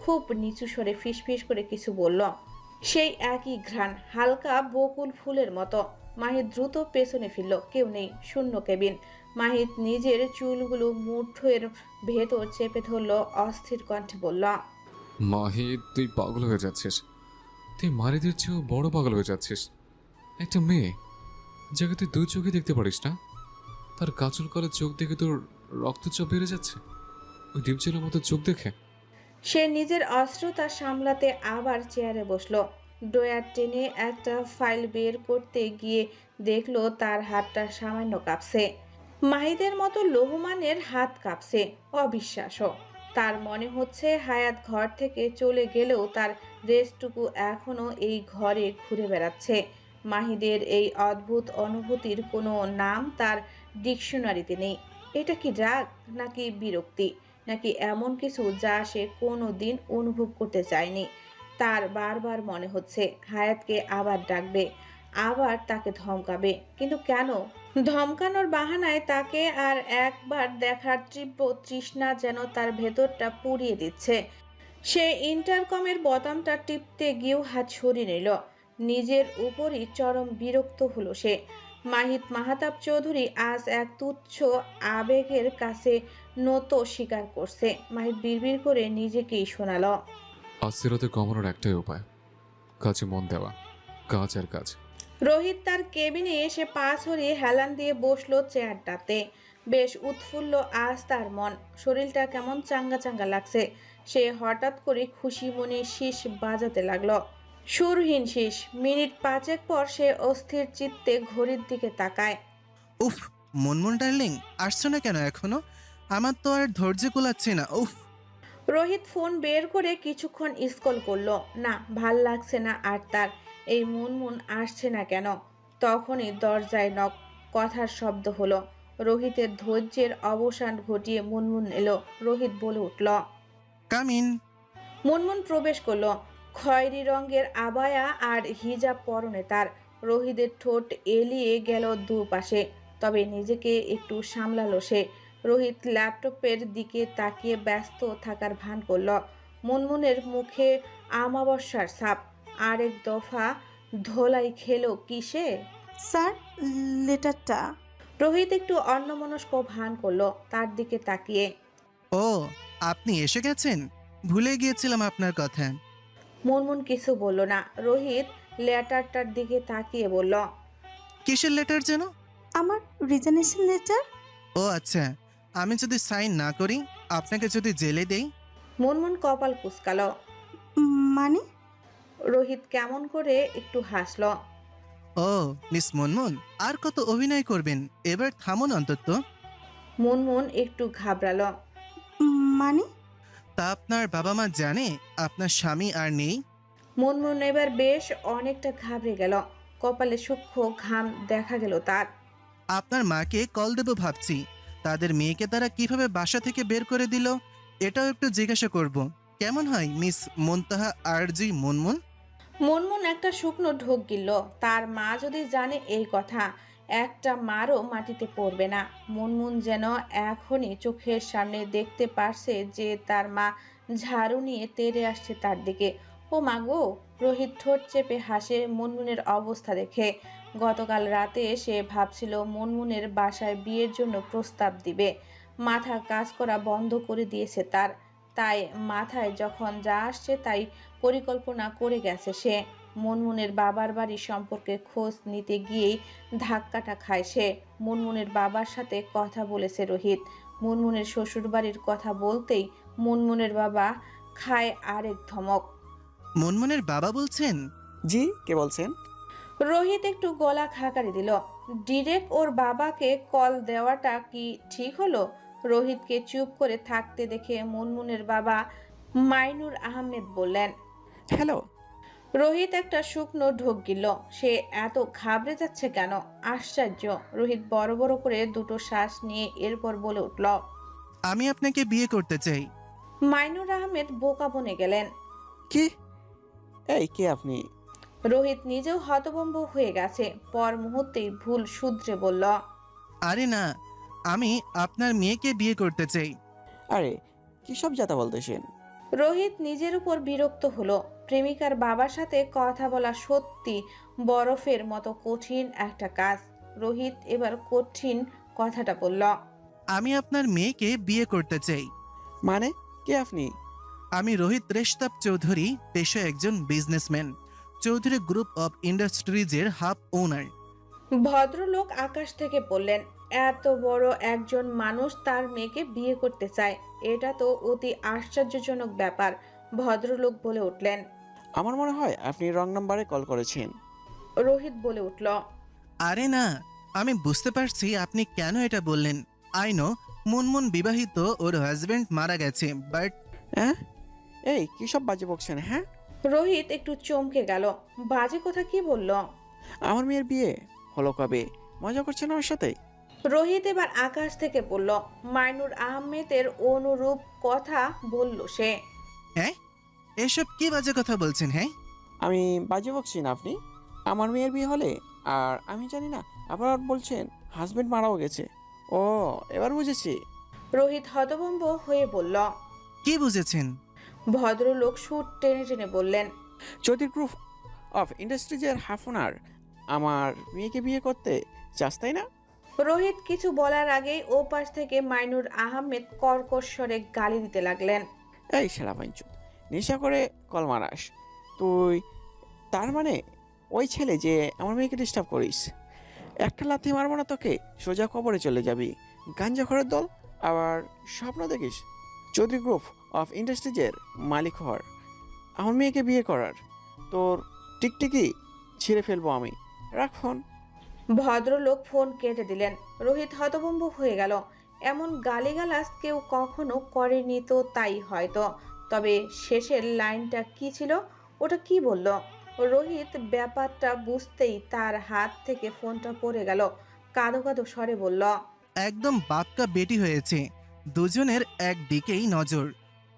খুব নিচু স্বরে ফিসফিস করে কিছু বলল। সেই একই ঘ্রাণ, হালকা বকুল ফুলের মতো। মাহিদ দ্রুত পেছনে ফিরল। কেউ নেই, শূন্য কেবিন। মাহিদ নিজের চুলগুলো মুঠোর ভেতর চেপে ধরল, অস্থির কণ্ঠে বলল, মাহিদ, তুই পাগল হয়ে যাচ্ছিস। তুই মারিদের চেয়েও বড় পাগল হয়ে যাচ্ছিস। একটা মেয়ে যাকে তুই দুই চোখে দেখতে পারিস না, তার কাজল করা চোখ দেখে তোর রক্তচাপ বেড়ে যাচ্ছে ওই ডিপজলের মতো চোখ দেখে। সে নিজের অস্ত্রতা সামলাতে আবার চেয়ারে বসলো। ড্রয়ার টেনে একটা ফাইল বের করতে গিয়ে দেখলো তার হাতটা সামান্য কাঁপছে। মাহিদের মতো লৌহমানের হাত কাঁপছে। অবিশ্বাস্য। তার মনে হচ্ছে হায়াত ঘর থেকে চলে গেলেও তার রেসটুকু এখনো এই ঘরে ঘুরে বেড়াচ্ছে। মাহিদের এই অদ্ভুত অনুভূতির কোনো নাম তার ডিকশনারিতে নেই। এটা কি রাগ, নাকি বিরক্তি, নাকি এমন কিছু যা সে কোনো দিন অনুভব করতে চায়নি? তার বারবার মনে হচ্ছে হায়াতকে আবার ডাকবে, আবার তাকে ধমকাবে, কিন্তু কেন? ধমকানোর বাহানায় তাকে আর একবার দেখার তীব্র তৃষ্ণা যেন তার ভেতরটা পুড়িয়ে দিচ্ছে। সে ইন্টারকমের বোতামটা টিপতে গিয়েও হাত সরিয়ে নিল। নিজের উপরই চরম বিরক্ত হলো সে। মাহিদ মাহতাব চৌধুরী আজ এক তুচ্ছ আবেগের কাছে নত স্বীকার করছে। মাহিদ বিড়বিড় করে নিজেকেই শোনালো, অস্থিরতা কমানোর একটাই উপায়, কাজে মন দেওয়া। কাজ আর কাজ। রোহিত তার কেবিনে এসে পা ছড়িয়ে হেলান দিয়ে বসলো চেয়ারটাতে। বেশ উৎফুল্ল আজ তার মন, শরীরটা কেমন চাঙ্গা চাঙ্গা লাগছে। সে হঠাৎ করে খুশি মনে শীষ বাজাতে লাগলো, সুরহীন শীষ। মিনিট পাঁচেক পর সে অস্থির চিত্তে ঘড়ির দিকে তাকায়। উফ, মুনমুন ডার্লিং, আসছো না কেন এখনো? আমার তো আর ধৈর্য কুলাচ্ছে না। উফ। রোহিত ফোন বের করে কিছুক্ষণ স্ক্রল করলো। না, ভাল লাগছে না আর তার। এই মুনমুন আসছে না কেন? তখনই দরজায় নক, কথার শব্দ হলো। রোহিতের ধৈর্যের অবসান ঘটিয়ে মুনমুন এলো। রোহিত বলে উঠল, কাম ইন। মুনমুন প্রবেশ করলো। খয়েরি রঙের আবায়া আর হিজাব পরনে তার। রোহিতের ঠোঁট এলিয়ে গেল দুপাশে, তবে নিজেকে একটু সামলালো সে। রোহিত ল্যাপটপের দিকে তাকিয়ে ব্যস্ত থাকার ভান করল। মুনমুনের মুখে আমাবস্যার ছাপ। আরেক দফা ধোলাই খেলো কিসে? স্যার, লেটারটা। রোহিত একটু অন্যমনস্ক ভান করলো তার দিকে তাকিয়ে। ও, আপনি এসে গেছেন? ভুলে গিয়েছিলাম আপনার কথা। মুনমুন কিছু বলল না। রোহিত লেটারটার দিকে তাকিয়ে বলল, কিসের লেটার যেন? আমার রিজানেশন লেটার। ও আচ্ছা, আমি যদি সাইন না করি, আপনাকে যদি জেলে দেই? মুনমুন কপাল কুঁচকালো। মানে? রোহিত কেমন করে একটু হাসল। ও মিস মুনমুন, আর কত অভিনয় করবেন? এবার থামুন অন্তত। মুনমুন একটু ঘাবড়ালো। মানে? তা আপনার বাবা মা জানে আপনার স্বামী আর নেই? মুনমুন এবার বেশ অনেকটা ঘাবড়ে গেল। কপালে সূক্ষ্ম ঘাম দেখা গেল তার। আপনার মাকে কল দেবো ভাবছি। তাদের মেয়েকে তারা কিভাবে বাসা থেকে বের করে দিল, এটাও একটু জিজ্ঞাসা করব। কেমন হয় মিস মুনতাহা আরজি মুনমুন? মুনমুন একটা শুকনো ঢোক গিলল। তার মা যদি জানে এই কথা, একটা মারও মাটিতে পড়বে না। মুনমুন যেন এখনই চোখের সামনে দেখতে পারছে যে তার মা ঝাড়ু নিয়ে তেড়ে আসছে তার দিকে। ও মা গো! রোহিত ঠোঁট চেপে হাসে মুনমুনের অবস্থা দেখে। গতকাল রাতে সে ভাবছিল মুনমুনের বাসায় বিয়ের জন্য প্রস্তাব দিবে। মাথা কাজ করা বন্ধ করে দিয়েছে তার। তাই মাথায় যখন যা আসছে তাই পরিকল্পনা করে গেছে সে। মুনমুনের বাবার বাড়ি সম্পর্কে খোঁজ নিতে গিয়েই ধাক্কাটা খায় সে। মুনমুনের বাবার সাথে কথা বলেছে রোহিত। মুনমুনের শ্বশুর বাড়ির কথা বলতেই মুনমুনের বাবা খায় আরেক ধমক। মুনমুনের বাবা বলছেন? জি, কে বলছেন? রোহিত একটু গলা খাকারি দিল। ডিরেক্ট ওর বাবাকে কল দেওয়াটা কি ঠিক হলো? রোহিতকে চুপ করে থাকতে দেখে মুনমুনের বাবা মাইনুর আহমেদ বললেন, হ্যালো। রোহিত একটা শুকনো ঢোক গিলল। সে এত ঘাবড়ে যাচ্ছে কেন? আশ্চর্য। রোহিত বড় বড় করে দুটো শ্বাস নিয়ে এরপর বলে উঠল, আমি আপনাকে বিয়ে করতে চাই। মাইনুর আহমেদ বোকা বনে গেলেন। কি? এই কে আপনি? রোহিত নিজেও হতভম্ব হয়ে গেছে। পর মুহূর্তেই ভুল শুধরে বলল, আরে না, আমি আপনার মেয়েকে বিয়ে করতে চাই। আরে কি সব যাতা বলতেছেন? রোহিত নিজের উপর বিরক্ত হলো। প্রেমিকার বাবার সাথে কথা বলা সত্যি বরফের মতো কঠিন একটা কাজ। রোহিত এবার কঠিন কথাটা বলল, আমি আপনার মেয়েকে বিয়ে করতে চাই। মানে কে আপনি? আমি রোহিত রেশতাব চৌধুরী, পেশায় একজন বিজনেসম্যান, চৌধুরী গ্রুপ অফ ইন্ডাস্ট্রিজের হাব ওনার। ভদ্রলোক আকাশ থেকে বললেন, এত বড় একজন মানুষ তার মেয়েকে বিয়ে করতে চায়, এটা তো অতি আশ্চর্যজনক ব্যাপার। ভদ্রলোক বলে উঠলেন, আমার মনে হয় আপনি রং নাম্বারে কল করেছেন। রোহিত বলে উঠল, আরে না, আমি বুঝতে পারছি আপনি কেন এটা বললেন। আই নো মুনমুন বিবাহিত, ওর হাজবেন্ড মারা গেছে, বাট হ্যাঁ? এই কি সব বাজে বকছেন? হ্যাঁ, রোহিত একটু চমকে গেল। বাজে কথা কি বলল? আমার মেয়ের বিয়ে হলো কবে? মজা করছেন আমার সাথে? রোহিত এবার আকাশ থেকে বলল, মাইনুর আহমেদের অনুরূপ কথা বলল সে। হ্যাঁ, এসব কি বাজে কথা বলছেন? হ্যাঁ, আমি বাজে বকছি না। আপনি আমার মেয়ের বিয়ে হলে আর আমি জানি না, আবার বলছেন হাজবেন্ড মারাও গেছে। ও, এবার বুঝেছি। রোহিত হতভম্ব হয়ে বলল। কি বুঝেছেন? ভদ্রলোক সুর টেনে টেনে বললেন, চৌধুরী গ্রুপ অফ ইন্ডাস্ট্রিজের হাফ ওনার আমার মেয়েকে বিয়ে করতে চাস, তাই না? রোহিত কিছু বলার আগেই ও পাশ থেকে মাইনুর আহমেদ কর্কশ স্বরে গালি দিতে লাগলেন। এই শালা বাইঞ্চুদ, নেশা করে কল মারাস তুই? তার মানে ওই ছেলে যে আমার মেয়েকে ডিস্টার্ব করিস? একটা লাথি মারবো না তোকে, সোজা কবরে চলে যাবি। গাঞ্জাখরের দল, আবার স্বপ্ন দেখিস চৌধুরী গ্রুপ অফ ইন্ডাস্ট্রিজের মালিক হওয়ার, আমার মেয়েকে বিয়ে করার। তোর টিকটিকি ছিঁড়ে ফেলবো আমি। রাখ ফোন। ভদ্রলোক ফোন কেটে দিলেন। রোহিত হতভম্ব হয়ে গেল। এমন গালিগালাজ কেউ কখনো করেনি তো তাই হয়তো। তবে শেষের লাইনটা কি ছিল? ওটা কি বলল? রোহিত ব্যাপারটা বুঝতেই তার হাত থেকে ফোনটা পড়ে গেল। কাঁদো কাঁদো স্বরে বলল, একদম বাপকা বেটি হয়েছে, দুজনের একদিকেই নজর।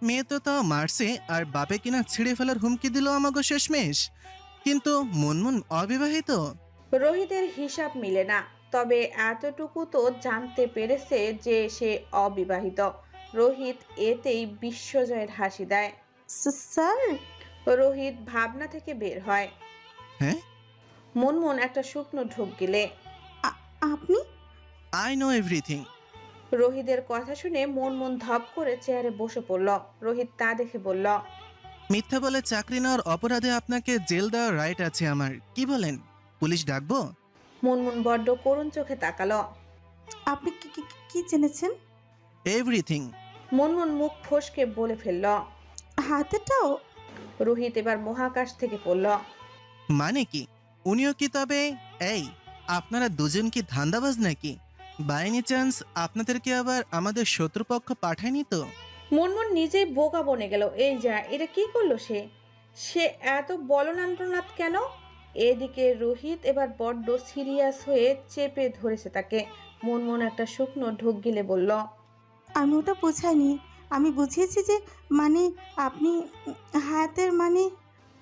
মেয়ে তো তাও মারছে, আর বাপে কিনা ছিঁড়ে ফেলার হুমকি দিল আমাকে শেষমেশ। কিন্তু মুনমুন অবিবাহিত। রোহিতের হিসাব মিলে না, তবে এতটুকু তো জানতে পেরেছে যে সে অবিবাহিত। রোহিত এতেই বিশ্বজয়ের হাসি দেয়। স্যার, রোহিত ভাবনা থেকে বের হয়। হ্যাঁ, মুনমুন একটা শুকনো ঢোক গিলে। আপনি? I know everything. রোহিতের কথা শুনে মুনমুন ধপ করে চেয়ারে বসে পড়ল। রোহিত তা দেখে বলল, মিথ্যা বলে চাকরি নেওয়ার অপরাধে আপনাকে জেল দেওয়ার রাইট আছে আমার। কি বলেন, পুলিশ ডাকবো? মুনমুন বড্ড করুণ চোখে তাকালো। আপনি কি জেনেছেন? এভরিথিং। মুনমুন মুখ ফসকে বলে ফেলল। হাতেটাও? রোহিত এবার মহাকাশ থেকে পড়ল। মানে কি? উনিও কি তবে? এই, আপনারা দুজন কি ধান্দাবাজ নাকি? বাই এনি চান্স আপনাদেরকে আবার আমাদের শত্রুপক্ষ পাঠায়নি তো? মুনমুন নিজেই বোকা বনে গেল। এই যা, এটা কি করলো সে? সে এত বলনান্টনাথ কেন? এদিকে রোহিত এবার বড্ড সিরিয়াস হয়ে চেপে ধরেছে তাকে। মুনমুন একটা শুকনো ঢোক গিলে বলল, আমি ওটা বোঝাইনি। আমি বুঝিয়েছি যে মানে আপনি হায়াতের মানে।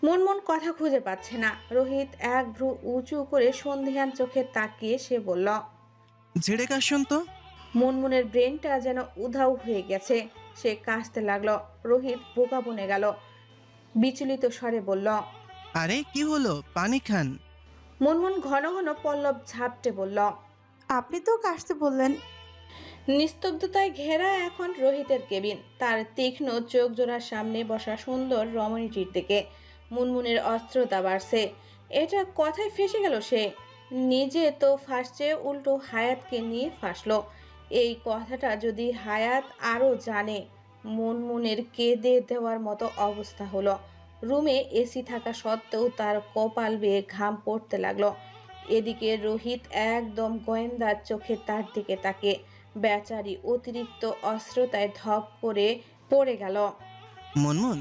মুনমুন কথা খুঁজে পাচ্ছে না। রোহিত এক ভ্রু উঁচু করে সন্ধিহান চোখে তাকিয়ে সে বলল, ঝেড়ে কাশুন তো। মুনমুনের ব্রেনটা যেন উধাও হয়ে গেছে। সে কাশতে লাগলো। রোহিত বোকা বনে গেল। বিচলিত স্বরে বলল, আরে কি হলো, পানি খান। মুনমুন ঘন ঘন পল্লব ঝাপটে বলল। আপনি তো কাশতে বললেন। নিস্তব্ধতায় ঘেরা এখন রোহিতের কেবিন। তার তীক্ষ্ণ চোখ জোড়ার সামনে বসা সুন্দর রমণীটির দিকে মুনমুনের অস্ত্রতা বাড়ছে। এটা কথায় ফেসে গেল সে। নিজে তো ফাঁসছে, উল্টো হায়াতকে নিয়ে ফাঁসলো। এই কথাটা যদি হায়াত আরও জানে, মুনমুনের কেঁদে দেওয়ার মতো অবস্থা হলো। রুমে এসি থাকা সত্ত্বেও তার কপাল বেয়ে ঘাম পড়তে লাগলো। এদিকে রোহিত একদম গোয়েন্দার চোখে তার দিকে তাকে বেচারি অতিরিক্ত অস্ত্রতায় ধপ করে পড়ে গেল। মুনমুন,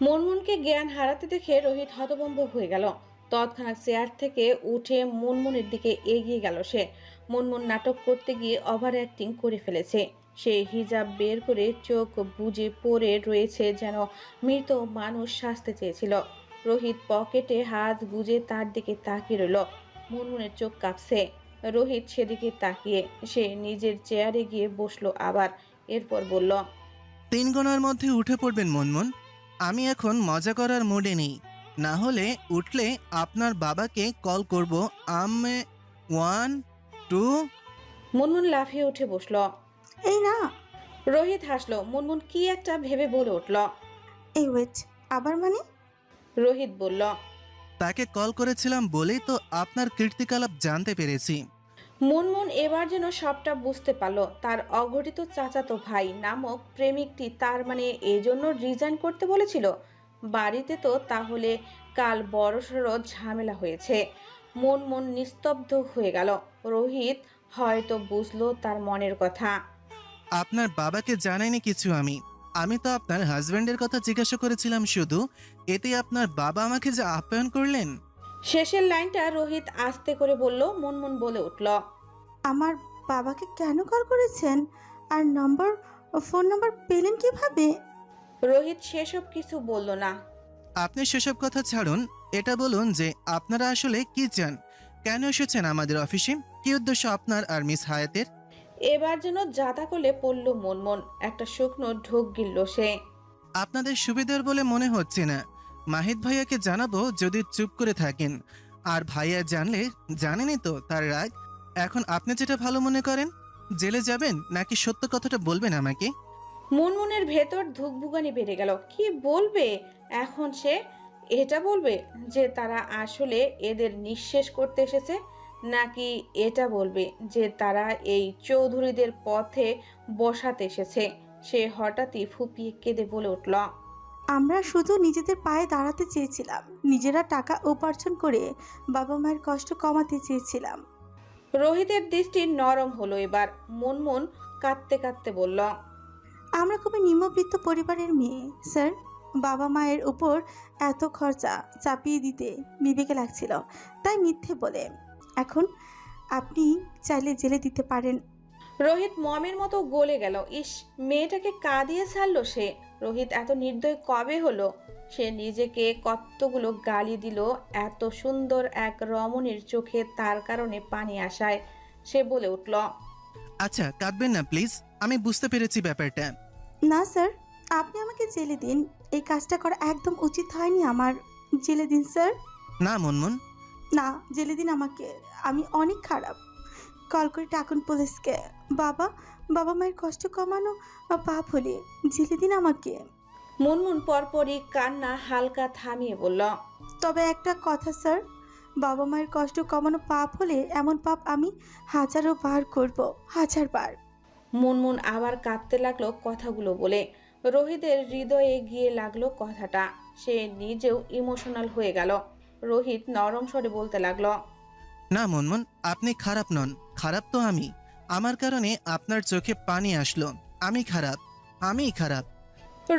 মুনমুনকে জ্ঞান হারাতে দেখে রোহিত হতভম্ব হয়ে গেল। তৎক্ষণাৎ চেয়ার থেকে উঠে মুনমুনের দিকে এগিয়ে গেল সে। মুনমুন নাটক করতে গিয়ে ওভার অ্যাক্টিং করে ফেলেছে। সে হিজাব বের করে চোখ বুজে পড়ে রয়েছে, যেন মৃত মানুষ সাজতে চেয়েছিল। রোহিত পকেটে হাত গুজে তার দিকে তাকিয়ে রইল। মুনমুনের চোখ কাঁপছে। রোহিত সেদিকে তাকিয়ে সে নিজের চেয়ারে গিয়ে বসলো আবার। এরপর বলল, 3 গোনার মধ্যে উঠে পড়বেন মুনমুন। আমি এখন মজা করার মুডে নেই, না হলে উঠলে আপনার বাবাকে কল করব। 1 2। মুনমুন লাফিয়ে উঠে বসলো। এই না, রোহিত হাসলো। মুনমুন কি একটা ভেবে বলে উঠল। এই ওয়েট, আবার মানে? রোহিত বলল, তাকে কল করেছিলাম বলেই তো আপনার কীর্তিকলাপ জানতে পেরেছি। মুনমুন এবার যেন সবটা বুঝতে পারল। তার অঘটিত চাচাতো ভাই নামক প্রেমিকটি তার মানে এজন্য রিজাইন করতে বলেছিল। বাড়িতে তো তাহলে কাল বড়সড় ঝামেলা হয়েছে। মুনমুন নিস্তব্ধ হয়ে গেল। রোহিত হয়তো বুঝলো তার মনের কথা। আপনার বাবাকে জানাইনি কিছু আমি তো আপনার হাজব্যান্ডের কথা জিজ্ঞাসা করেছিলাম শুধু। এতে আপনার বাবা আমাকে যে আপ্যায়ন করলেন। শেষের লাইনটা রোহিত আস্তে করে বলল। মুনমুন বলে উঠল, আমার বাবাকে কেন কল করেছেন? আর ফোন নাম্বার পেলেন কিভাবে? রোহিত সেসব কিছু বলল না। আপনি সেসব কথা ছাড়ুন, এটা বলুন যে আপনারা আসলে কি চান, কেন এসেছেন আমাদের অফিসে, কি উদ্দেশ্য আপনার আর মিস হায়াতের? এবার যেন জাতা করলে পড়ল মুনমুন। একটা শুকনো ঢোক গিলল সে। আপনাদের সুবিধার বলে মনে হচ্ছে না। মাহিদ ভাইয়াকে জানাবো যদি চুপ করে থাকেন। আর ভাইয়া জানলে জানেনই তো তার রাগ। এখন আপনি যেটা ভালো মনে করেন, জেলে যাবেন নাকি সত্য কথাটা বলবেন আমাকে? মুনমুনের ভেতর ধুকভুকানি বেড়ে গেল। কি বলবে এখন সে? এটা বলবে যে তারা আসলে এদের নিঃশেষ করতে এসেছে, নাকি এটা বলবে যে তারা এই চৌধুরীদের পথে বসাতে এসেছে? সে হঠাৎই ফুপিয়ে কেঁদে বলে উঠল, আমরা শুধু নিজেদের পায়ে দাঁড়াতে চেয়েছিলাম, নিজেরা টাকা উপার্জন করে বাবা মায়ের কষ্ট কমাতে চেয়েছিলাম। রোহিতের দৃষ্টি নরম হলো এবার। মুনমুন কাঁদতে কাঁদতে বলল, আমরা খুবই নিম্নবিত্ত পরিবারের মেয়ে স্যার। বাবা মায়ের উপর এত খরচা চাপিয়ে দিতে বিবেকে লাগছিল, তাই মিথ্যে বলে। এখন আপনি চাইলে জেলে দিতে পারেন। রোহিত মমের মতো গলে গেল। ইস, মেয়েটাকে কাঁদিয়ে ছাড়লো সে। রোহিত এত নির্দয় কবে হলো? সে নিজেকে কতগুলো গালি দিল এত সুন্দর এক রমণীর চোখে তার কারণে পানি আসায়। সে বলে উঠল, আচ্ছা কাঁদবেন না প্লিজ, আমি বুঝতে পেরেছি ব্যাপারটা। না স্যার, আপনি আমাকে জেলে দিন। এই কাজটা করা একদম উচিত হয়নি আমার। জেলে দিন স্যার। না মুনমুন, না, জেলে দিন আমাকে। আমি অনেক খারাপ। কল করে ডাকুন পুলিশকে। বাবা মায়ের কষ্ট কমানো পাপ হলে জেলে দিন আমাকে। মুনমুন পরপরই কান্না হালকা থামিয়ে বলল, তবে একটা কথা স্যার, বাবা মায়ের কষ্ট কমানো পাপ হলে এমন পাপ আমি 1000 বার করব, 1000 বার। মুনমুন আবার কাঁদতে লাগলো কথাগুলো বলে। রোহিতের হৃদয়ে গিয়ে লাগলো কথাটা। সে নিজেও ইমোশনাল হয়ে গেল। রোহিত নরম স্বরে বলতে লাগলো, না মুনমুন, আপনি খারাপ নন, খারাপ তো আমি। আমার কারণে আপনার চোখে পানি আসলো। আমিই খারাপ।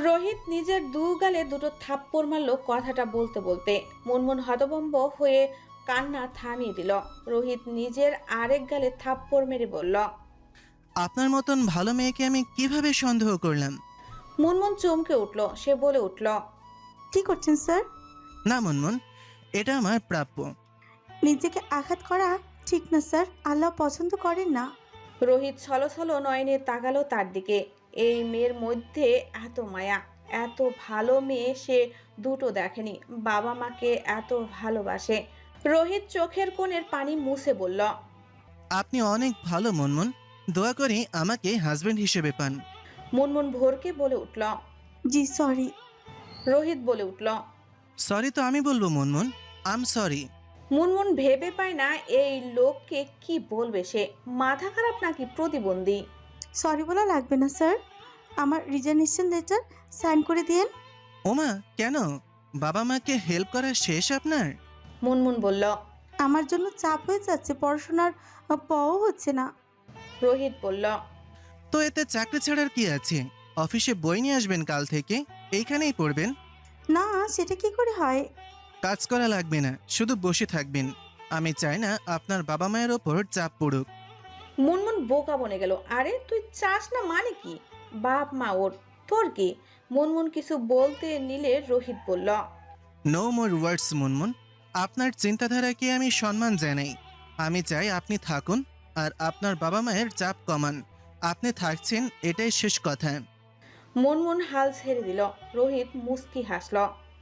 রোহিত নিজের দু গালে দুটো থাপ্পড় মারল কথাটা বলতে বলতে। মুনমুন হতভম্ব হয়ে কান্না থামিয়ে দিল। রোহিত নিজের আরেক গালে থাপ্পড় মেরে বলল, আপনার মতন ভালো মেয়েকে আমি কিভাবে সন্দেহ করলাম? মুনমুন চমকে উঠল। সে বলে উঠল, কি করছেন স্যার? না মুনমুন, এটা আমার প্রাপ্য। নিজেকে আঘাত করা ঠিক না স্যার, আল্লাহ পছন্দ করেন না। রোহিত ছলছল নয়নে তাকালো তার দিকে। এই মেয়ের মধ্যে এত মায়া, এত ভালো মেয়ে সে দুটো দেখেনি। বাবা মাকে এত ভালোবাসে। রোহিত চোখের কোণের পানি মুছে বলল, আপনি অনেক ভালো মুনমুন, দোয়া করি আমাকে হাজবেন্ড হিসেবে পান। মুনমুন ভোরকে বলে উঠল। জি সরি। রোহিত বলে উঠল, সরি তো আমি বলবো মুনমুন, আম সরি। মুনমুন ভেবে পায় না এই লোককে কি বলবে সে। মাথা খারাপ নাকি প্রতিবন্ধী? সরি বলা লাগবে না স্যার, আমার রিজাইনেশন লেটার সাইন করে দিন। ওমা কেন? বাবা মাকে হেল্প করা শেষ আপনার? মুনমুন বলল, আমার জন্য চাপ হয়ে যাচ্ছে, পড়াশোনার পও হচ্ছে না। রোহিত বলল। তো এতে চাকরি ছাড়ার কি আছে? অফিসে বই নিয়ে আসবেন কাল থেকে, এইখানেই পড়বেন। না, সেটা কি করে হয়? কাজ করা লাগবে না, শুধু বসে থাকবেন। আমি চাই না আপনার বাবা মায়ের ওপর চাপ পড়ুক। মুনমুন বোকা বনে গেল। আরে তুই চাস না মানে কি? বাপ মা ওর, তোর কি? মুনমুন কিছু বলতে নিলে রোহিত বলল। নো মোর ওয়ার্ডস মুনমুন। আপনার চিন্তাধারাকে আমি সম্মান জানাই। আমি চাই আপনি থাকুন আর আপনার বাবা মায়ের চাপ কমান। আপনি থাকছেন, এটাই শেষ কথা। মুনমুন হাল ছেড়ে দিল। রোহিত মুস্কি হাসল।